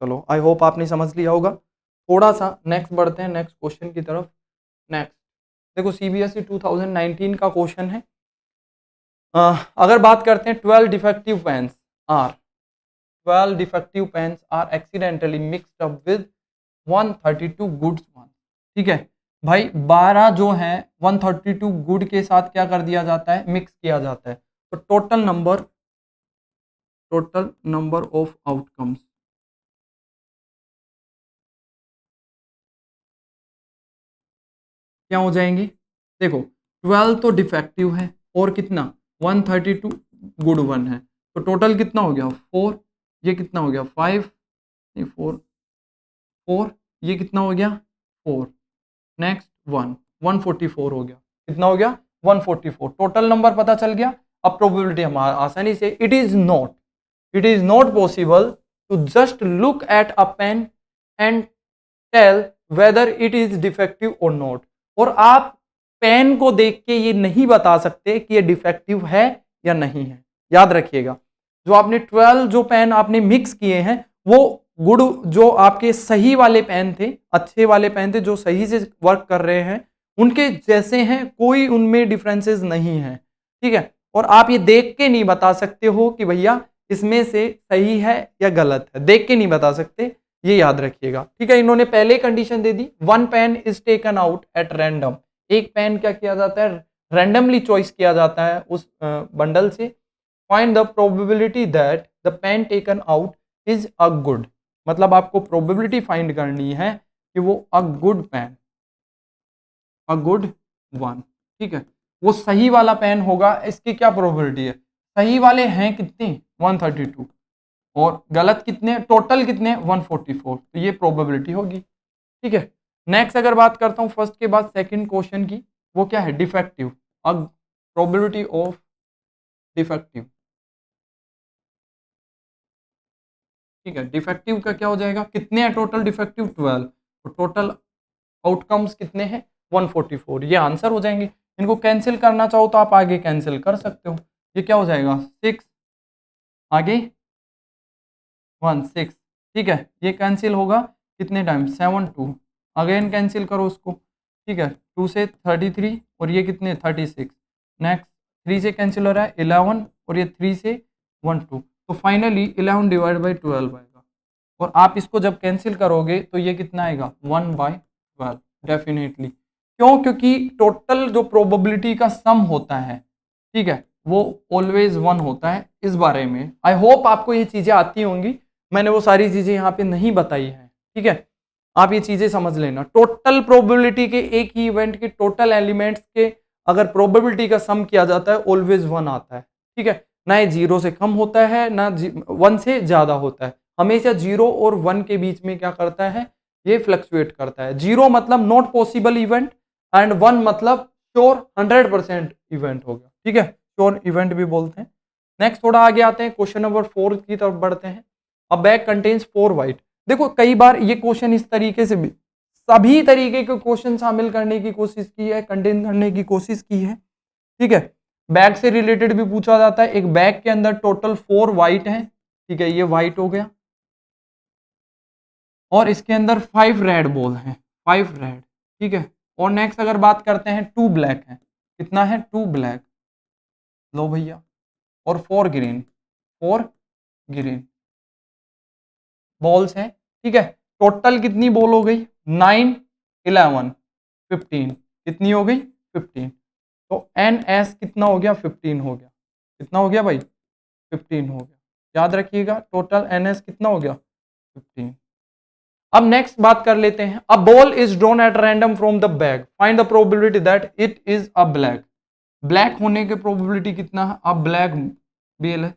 चलो, आई होप आपने समझ लिया होगा। थोड़ा सा नेक्स्ट बढ़ते हैं, नेक्स्ट क्वेश्चन की तरफ। नेक्स्ट देखो, सीबीएसई 2019 का क्वेश्चन है। अगर बात करते हैं 12 defective pens are 12 defective pens are accidentally mixed up with 132 goods one, ठीक है भाई। 12 जो है 132 गुड के साथ क्या कर दिया जाता है? मिक्स किया जाता है। तो टोटल नंबर ऑफ आउटकम्स क्या हो जाएंगे? देखो, 12 तो डिफेक्टिव है, और कितना? 132 गुड वन है, तो टोटल कितना हो गया? 4। ये कितना हो गया? 5, नहीं 4, 4, ये कितना हो गया? 4। नेक्स्ट 1, 144 हो गया। कितना हो गया? 144। टोटल नंबर पता चल गया। अब प्रोबेबिलिटी हम आसानी से, it is not possible to just look at a pen and tell whether it is defective और नॉट। और आप पेन को देख के ये नहीं बता सकते कि ये डिफेक्टिव है या नहीं है। याद रखिएगा, जो आपने 12 जो पेन आपने मिक्स किए हैं, वो गुड जो आपके सही वाले पेन थे, अच्छे वाले पेन थे, जो सही से वर्क कर रहे हैं, उनके जैसे हैं, कोई उनमें डिफरेंसेस नहीं है, ठीक है। और आप ये देख के नहीं बता सकते हो कि भैया इसमें से सही है या गलत है, देख के नहीं बता सकते, ये याद रखिएगा, ठीक है। इन्होंने पहले कंडीशन दे दी, 1 pen is taken out at random. एक पेन क्या किया जाता है? रैंडमली चॉइस किया जाता है उस बंडल से। Find the probability that the pen taken out is a good, मतलब आपको प्रोबेबिलिटी फाइंड करनी है कि वो a good pen, a good one, ठीक है, वो सही वाला पेन होगा। इसकी क्या प्रोबेबिलिटी है? सही वाले हैं कितने? 132, और गलत कितने? टोटल कितने? 144, तो ये प्रोबेबिलिटी होगी, ठीक है। नेक्स्ट अगर बात करता हूँ फर्स्ट के बाद सेकंड क्वेश्चन की, वो क्या है? डिफेक्टिव, अब प्रोबेबिलिटी ऑफ डिफेक्टिव, ठीक है। डिफेक्टिव का क्या हो जाएगा? कितने हैं टोटल डिफेक्टिव? 12, तो टोटल आउटकम्स कितने हैं? 144, ये आंसर हो जाएंगे। इनको कैंसिल करना चाहो तो आप आगे कैंसिल कर सकते हो। ये क्या हो जाएगा? 6, आगे 1 6, ठीक है। ये कैंसिल होगा कितने टाइम, 7 2, अगेन कैंसिल करो उसको, ठीक है। 2 से 33 और ये कितने 36, नेक्स्ट 3 से कैंसिल हो रहा है 11 और ये 3 से 1 2, तो फाइनली 11 डिवाइड बाई 12 आएगा। और आप इसको जब कैंसिल करोगे तो ये कितना आएगा 1/12 डेफिनेटली। क्यों? क्योंकि टोटल जो प्रोबेबिलिटी का सम होता है, ठीक है, वो ऑलवेज 1 होता है। इस बारे में आई होप आपको ये चीजें आती होंगी, मैंने वो सारी चीजें यहाँ पे नहीं बताई है, ठीक है। आप ये चीजें समझ लेना, टोटल प्रोबेबिलिटी के एक ही इवेंट के टोटल एलिमेंट्स के अगर प्रोबेबिलिटी का सम किया जाता है ऑलवेज 1 आता है, ठीक है। ना ये 0 से कम होता है ना 1 से ज्यादा होता है, हमेशा 0 और 1 के बीच में क्या करता है, ये फ्लक्चुएट करता है। 0 मतलब नॉट पॉसिबल इवेंट एंड 1 मतलब श्योर 100% इवेंट हो गया, ठीक है, श्योर इवेंट भी बोलते हैं। नेक्स्ट थोड़ा आगे आते हैं, क्वेश्चन नंबर 4 की तरफ बढ़ते हैं। अ बैग कंटेन्स 4 वाइट। देखो कई बार ये क्वेश्चन इस तरीके से भी सभी तरीके के क्वेश्चन शामिल करने की कोशिश की है, कंटेन करने की कोशिश की है, ठीक है। बैग से रिलेटेड भी पूछा जाता है, एक बैग के अंदर टोटल 4 वाइट है, ठीक है, ये वाइट हो गया, और इसके अंदर 5 रेड बॉल हैं, 5 रेड, ठीक है। और नेक्स्ट अगर बात करते हैं 2 ब्लैक है, कितना है 2 ब्लैक, लो भैया, और 4 ग्रीन, 4 ग्रीन बॉल्स हैं, ठीक है। टोटल कितनी बॉल हो गई 9 11 15, कितनी हो गई 15, तो एन एस कितना हो गया 15 हो गया, कितना हो गया भाई 15 हो गया, याद रखिएगा टोटल एन एस कितना हो गया 15। अब नेक्स्ट बात कर लेते हैं, a ball is drawn at random from the bag, find the probability that it is a black. Black होने की प्रोबेबिलिटी कितना है, अब ब्लैक बेल है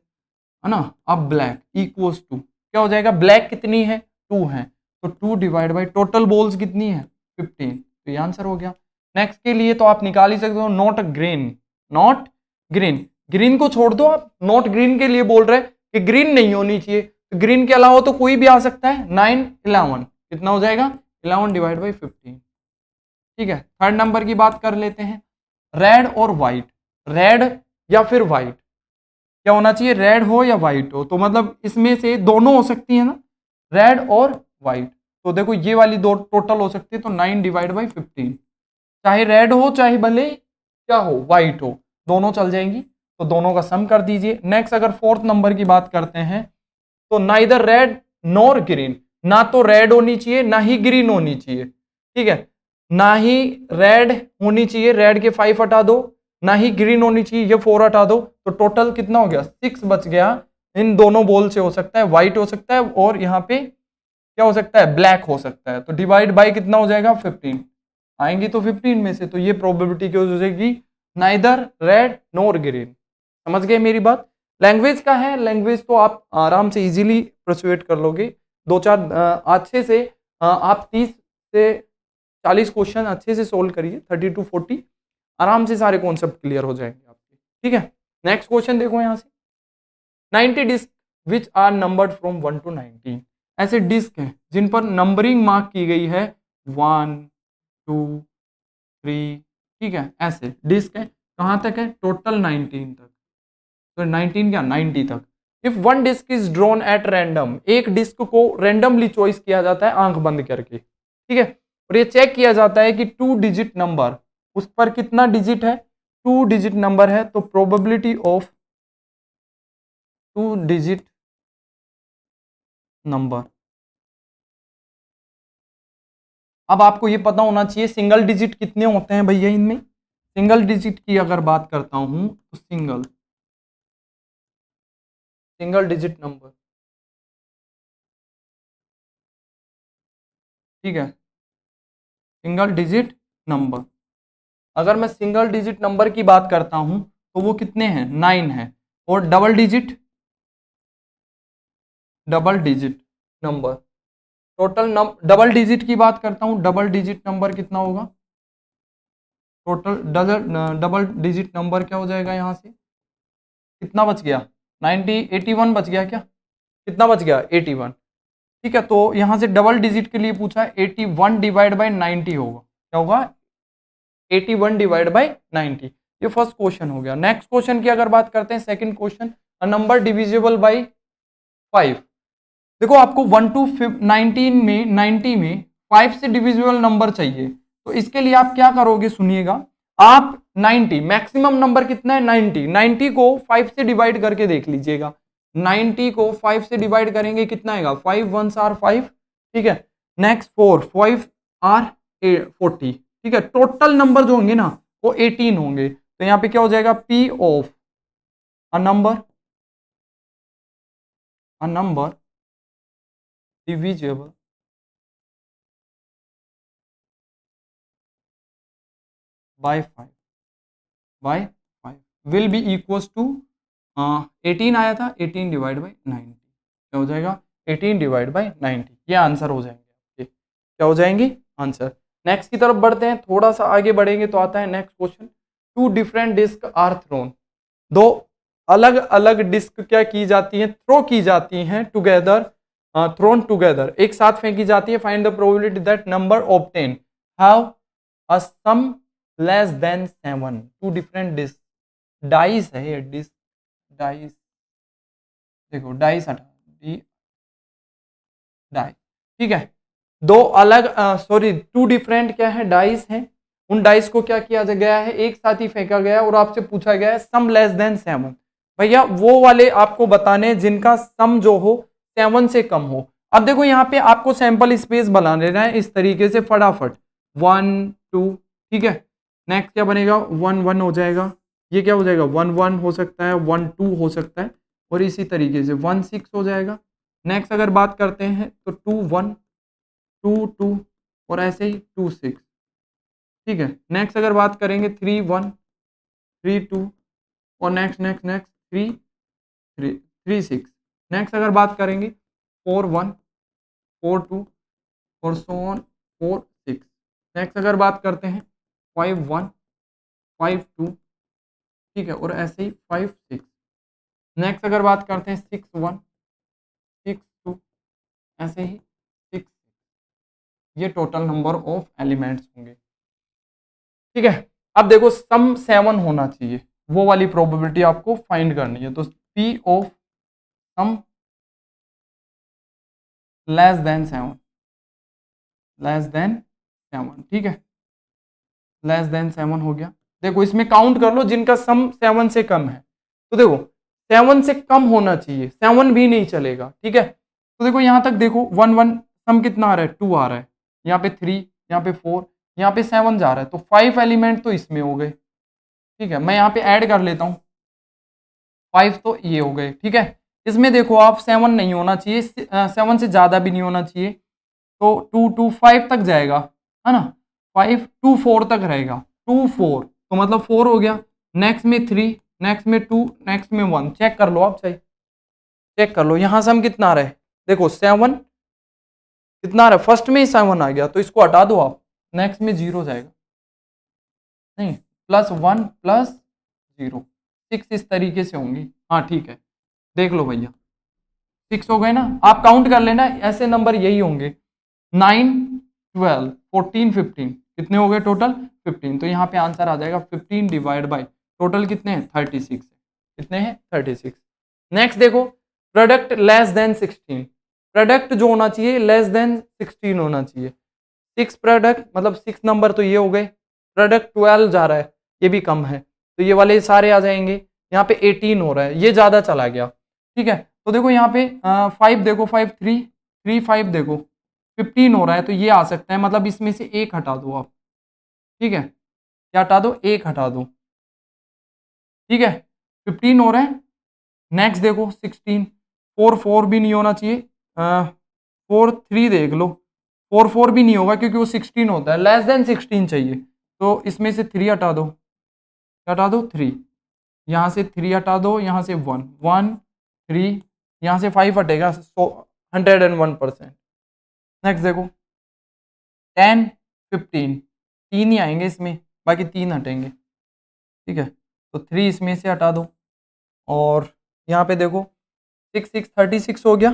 ना, अब ब्लैक इक्वल्स टू क्या हो जाएगा, ब्लैक कितनी है 2 है, तो 2 डिवाइड बाई टोटल बॉल्स कितनी है 15, तो ये आंसर हो गया। नेक्स्ट के लिए तो आप निकाल ही सकते हो, not green, not green, green को छोड़ दो आप, नॉट ग्रीन के लिए बोल रहे हैं कि ग्रीन नहीं होनी चाहिए, तो ग्रीन के अलावा तो कोई भी आ सकता है, 9 11 कितना हो जाएगा 11 डिवाइड बाई 15, ठीक है। थर्ड नंबर की बात कर लेते हैं, रेड और व्हाइट, रेड या फिर व्हाइट, क्या होना चाहिए, रेड हो या व्हाइट हो, तो मतलब इसमें से दोनों हो सकती है ना, रेड और व्हाइट, तो देखो ये वाली दो टोटल हो सकती है, तो 9 डिवाइड बाई 15, चाहे रेड हो चाहे भले क्या हो व्हाइट हो, दोनों चल जाएंगी, तो दोनों का सम कर दीजिए। नेक्स्ट अगर फोर्थ नंबर की बात करते हैं, तो नाइदर रेड नॉर ग्रीन, ना तो रेड होनी चाहिए ना ही ग्रीन होनी चाहिए, ठीक है, ना ही रेड होनी चाहिए, रेड के 5 हटा दो, ना ही ग्रीन होनी चाहिए, ये 4 हटा दो, तो टोटल कितना हो गया 6 बच गया। इन दोनों बॉल से हो सकता है व्हाइट हो सकता है और यहाँ पे क्या हो सकता है ब्लैक हो सकता है, तो डिवाइड बाय कितना हो जाएगा 15, आएंगी तो 15 में से, तो ये प्रोबेबिलिटी क्या हो जाएगी, नाइदर रेड नॉर ग्रीन। समझ गए मेरी बात। लैंग्वेज का है, लैंग्वेज तो आप आराम से इजीली परसुएट कर लोगे, दो चार अच्छे से आप 30 से 40 क्वेश्चन अच्छे से सोल्व करिए, 30 to 40 आराम से सारे कॉन्सेप्ट क्लियर हो जाएंगे आपके, ठीक है। नेक्स्ट क्वेश्चन देखो यहाँ से, 90 disc which are numbered from 1 to 19, ऐसे डिस्क हैं जिन पर नंबरिंग मार्क की गई है 1 2 3, ठीक है, ऐसे डिस्क है, कहाँ तक है टोटल 19 तक, तो 19 क्या 90 तक। If one disc is drawn at random, एक डिस्क को रैंडमली चॉइस किया जाता है आंख बंद करके, ठीक है, और ये चेक किया जाता है कि 2 डिजिट नंबर, उस पर कितना डिजिट है 2 डिजिट नंबर है, तो प्रोबेबिलिटी ऑफ 2 डिजिट नंबर, अब आपको ये पता होना चाहिए सिंगल डिजिट कितने होते हैं भैया इनमें, सिंगल डिजिट की अगर बात करता हूं तो सिंगल डिजिट नंबर, ठीक है, सिंगल डिजिट नंबर, अगर मैं सिंगल डिजिट नंबर की बात करता हूं तो वो कितने हैं 9 है, और double digit number total double digit की बात करता हूं, डबल डिजिट नंबर कितना होगा, टोटल डबल डिजिट नंबर क्या हो जाएगा यहाँ से, कितना बच गया 90 81 बच गया क्या, कितना बच गया 81, ठीक है। तो यहाँ से डबल डिजिट के लिए पूछा है 81 डिवाइड बाई 90 होगा, क्या होगा 81 डिवाइड बाई 90, ये फर्स्ट क्वेश्चन हो गया। नेक्स्ट क्वेश्चन की अगर बात करते हैं second question, a number divisible by 5, देखो आपको 1 to 19 में 90 में 5 से डिविजिबल नंबर चाहिए, तो इसके लिए आप क्या करोगे सुनिएगा। आप 90 मैक्सिमम नंबर कितना है 90, 90 को 5 से डिवाइड करके देख लीजिएगा। 90 को 5 से डिवाइड करेंगे कितना आएगा 5 1s आर 5, ठीक है। नेक्स्ट 4 5 आर 40, ठीक है। टोटल नंबर जो होंगे ना वो 18 होंगे। तो यहाँ पे क्या हो जाएगा P of a number divisible by 5 will be equals to 18 आया था, 18 डिवाइड बाई 90 क्या हो जाएगा 18 डिवाइड बाई 90, ये आंसर हो जाएंगे। क्या हो जाएंगी आंसर। नेक्स्ट की तरफ बढ़ते हैं, थोड़ा सा आगे बढ़ेंगे तो आता है next question. 2 different disc are thrown, दो अलग अलग डिस्क क्या की जाती हैं थ्रो की जाती हैं टुगेदर, थ्रोन टुगेदर एक साथ फेंकी जाती है। Find the probability that number obtain have a sum less than 7। 2 different disc, dice है ये डिस्क, डाइस देखो डाइस हटा डी डाई, ठीक है। दो अलग सॉरी 2 डिफरेंट क्या है डाइस हैं, उन डाइस को क्या किया गया है एक साथ ही फेंका गया और आपसे पूछा गया है सम लेस देन 7। भैया वो वाले आपको बताने जिनका सम जो हो 7 से कम हो। अब देखो यहाँ पे आपको सैंपल स्पेस बना लेना है इस तरीके से फटाफट 1 2, ठीक है। नेक्स्ट क्या बनेगा 1 1 हो जाएगा, ये क्या हो जाएगा 1 1 हो सकता है, 1 2 हो सकता है और इसी तरीके से 1 6 हो जाएगा। नेक्स्ट अगर बात करते हैं तो 2 1 2 2 और ऐसे ही 2 6, ठीक है। नेक्स्ट अगर बात करेंगे 3 1 3 2 और नेक्स्ट नेक्स्ट नेक्स्ट 3 3 3 6। नेक्स्ट अगर बात करेंगे 4 1 4 2 और सो ऑन 4 6। नेक्स्ट अगर बात करते हैं 5 1 5 2, ठीक है और ऐसे ही 5 6। नेक्स्ट अगर बात करते हैं 6 1 6 2 ऐसे ही 6। ये टोटल नंबर ऑफ एलिमेंट्स होंगे, ठीक है। अब देखो सम 7 होना चाहिए, वो वाली प्रोबेबिलिटी आपको फाइंड करनी है। तो P of sum less than 7, less than 7, ठीक है। लेस देन 7 हो गया। देखो इसमें काउंट कर लो जिनका सम 7 से कम है। तो देखो 7 से कम होना चाहिए, 7 भी नहीं चलेगा, ठीक है। तो देखो यहां तक देखो 1 1 सम कितना आ रहा है 2 आ रहा है, यहाँ पे 3, यहाँ पे 4, यहाँ पे 7 जा रहा है, तो 5 एलिमेंट तो इसमें हो गए, ठीक है। मैं यहाँ पे ऐड कर लेता हूँ 5, तो ये हो गए, ठीक है। इसमें देखो आप 7 नहीं होना चाहिए, 7 से ज्यादा भी नहीं होना चाहिए, तो 2 2 5 तक जाएगा, है ना। 5 2 4 तक रहेगा, 2 4 तो मतलब 4 हो गया। नेक्स्ट में 3, नेक्स्ट में 2, नेक्स्ट में 1, चेक कर लो आप चाहिए, चेक कर लो यहाँ से हम कितना आ रहा है। देखो 7 कितना आ रहा है, फर्स्ट में ही 7 आ गया तो इसको हटा दो आप, नेक्स्ट में 0 जाएगा, नहीं +1 +0 6 इस तरीके से होंगी। हाँ ठीक है, देख लो भैया 6 हो गए ना, आप काउंट कर लेना, ऐसे नंबर यही होंगे 9 12 14 15, कितने हो गए टोटल 15। तो यहाँ पे आंसर आ जाएगा 15 डिवाइड बाई टोटल कितने हैं 36, कितने हैं 36। नेक्स्ट देखो प्रोडक्ट लेस देन 16, प्रोडक्ट जो होना चाहिए लेस देन 16 होना चाहिए। 6 प्रोडक्ट मतलब 6 नंबर तो ये हो गए, प्रोडक्ट 12 जा रहा है ये भी कम है, तो ये वाले सारे आ जाएंगे। यहाँ पे 18 हो रहा है, ये ज़्यादा चला गया, ठीक है। तो देखो यहाँ पे 5 देखो 5 3 3 5 देखो 15 हो रहा है, तो ये आ सकता है, मतलब इसमें से एक हटा दो आप, ठीक है। क्या हटा दो, एक हटा दो, ठीक है। 15 हो रहा है। नेक्स्ट देखो 16, 4 4 भी नहीं होना चाहिए, 4 3 देख लो, 4 4 भी नहीं होगा क्योंकि वो 16 होता है, लेस देन 16 चाहिए, तो इसमें से 3 हटा दो, हटा दो 3, यहाँ से 3 हटा दो, यहाँ से 1 1 3, यहाँ से 5 हटेगा, 101%। नेक्स्ट देखो 10 15, 3 ही आएंगे इसमें, बाकी 3 हटेंगे, ठीक है। तो 3 इसमें से हटा दो और यहाँ पे देखो 6 6 36 हो गया,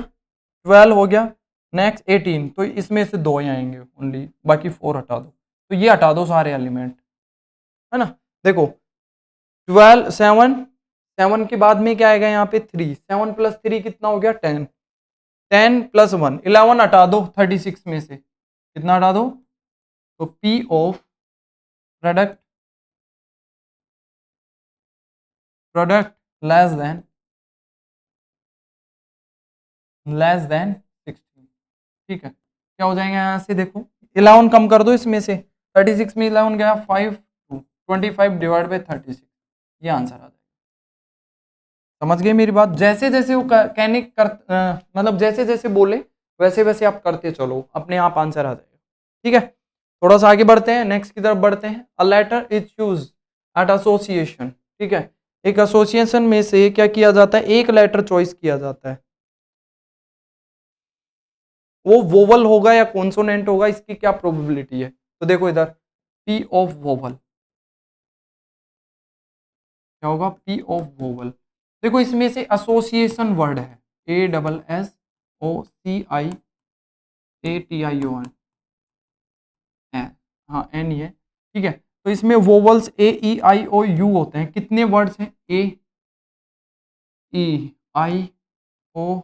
12 हो गया, नेक्स्ट 18, तो इसमें से 2 ही आएंगे ओनली, बाकी 4 हटा दो। तो ये हटा दो सारे एलिमेंट, है ना। देखो 12 7 7 के बाद में क्या आएगा यहाँ पे 3, 7 + 3 कितना हो गया 10, 10 + 1 11 हटा दो 36 में से, कितना हटा दो? तो P of product less than 16, ठीक है। क्या हो जाएगा यहाँ से, देखो 11 कम कर दो इसमें से, 36 में 11 गया 5 2 25 डिवाइड बाई 36, ये आंसर आ जाएगा। समझ गए मेरी बात? जैसे जैसे वो कहने कर मतलब जैसे जैसे बोले वैसे वैसे आप करते चलो, अपने आप आंसर आ जाएगा, ठीक है। थोड़ा सा आगे बढ़ते हैं, नेक्स्ट की तरफ बढ़ते हैं। A letter is choose at association, ठीक है। एक एसोसिएशन में से क्या किया जाता है, एक लेटर चॉइस किया जाता है। वो वोवल होगा या कॉन्सोनेंट होगा, इसकी क्या प्रोबेबिलिटी है? तो देखो इधर पी ऑफ वोवल, क्या होगा? P of vowel. देखो इसमें से एसोसिएशन वर्ड है, ASSOCIATION, हाँ एन ही है, ठीक है। तो इसमें वोवल्स AEIOU होते हैं। कितने वर्ड्स हैं? AEIOU,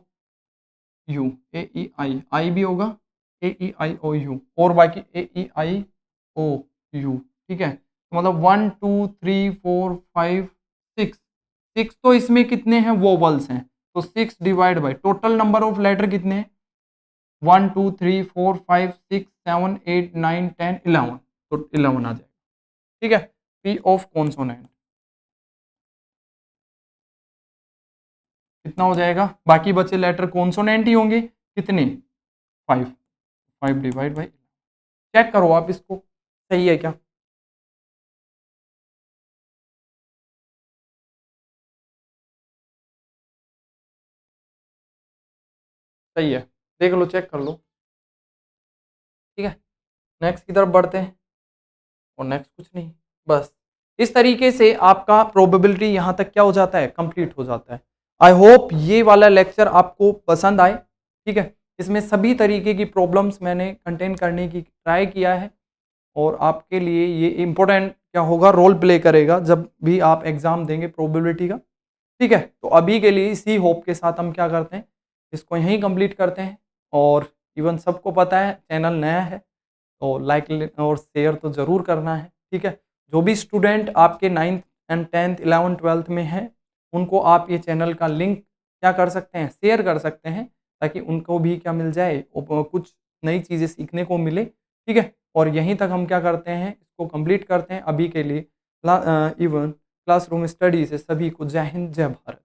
AEI भी होगा, AEIOU और बाकी AEIOU, ठीक है। तो मतलब 1 2 3 4 5 6, 6 तो इसमें कितने हैं? वोवल्स हैं, तो 6 divide by total number of letter कितने हैं? 1 2 3 4 5 6 7 8 9 10 11, तो 11 आ जाएगा, ठीक है। पी ऑफ कॉन्सोनेंट कितना हो जाएगा? बाकी बचे लेटर कॉन्सोनेंट ही होंगे, कितने? 5, 5 डिवाइड बाई, चेक करो आप इसको, सही है क्या? सही है, देख लो, चेक कर लो, ठीक है। नेक्स्ट की तरफ बढ़ते हैं, और नेक्स्ट कुछ नहीं, बस इस तरीके से आपका प्रोबेबिलिटी यहाँ तक क्या हो जाता है, कंप्लीट हो जाता है। आई होप ये वाला लेक्चर आपको पसंद आए, ठीक है। इसमें सभी तरीके की प्रॉब्लम्स मैंने कंटेन करने की ट्राई किया है, और आपके लिए ये इम्पोर्टेंट क्या होगा, रोल प्ले करेगा जब भी आप एग्जाम देंगे प्रोबेबिलिटी का, ठीक है। तो अभी के लिए इसी होप के साथ हम क्या करते हैं, इसको यहीं कंप्लीट करते हैं। और इवन सबको पता है चैनल नया है, तो लाइक और शेयर तो ज़रूर करना है, ठीक है। जो भी स्टूडेंट आपके 9th and 10th 11th 12th में हैं, उनको आप ये चैनल का लिंक क्या कर सकते हैं, शेयर कर सकते हैं, ताकि उनको भी क्या मिल जाए, कुछ नई चीज़ें सीखने को मिले, ठीक है। और यहीं तक हम क्या करते हैं, इसको कंप्लीट करते हैं। अभी के लिए इवन क्लासरूम स्टडी से सभी को जय हिंद, जय भारत।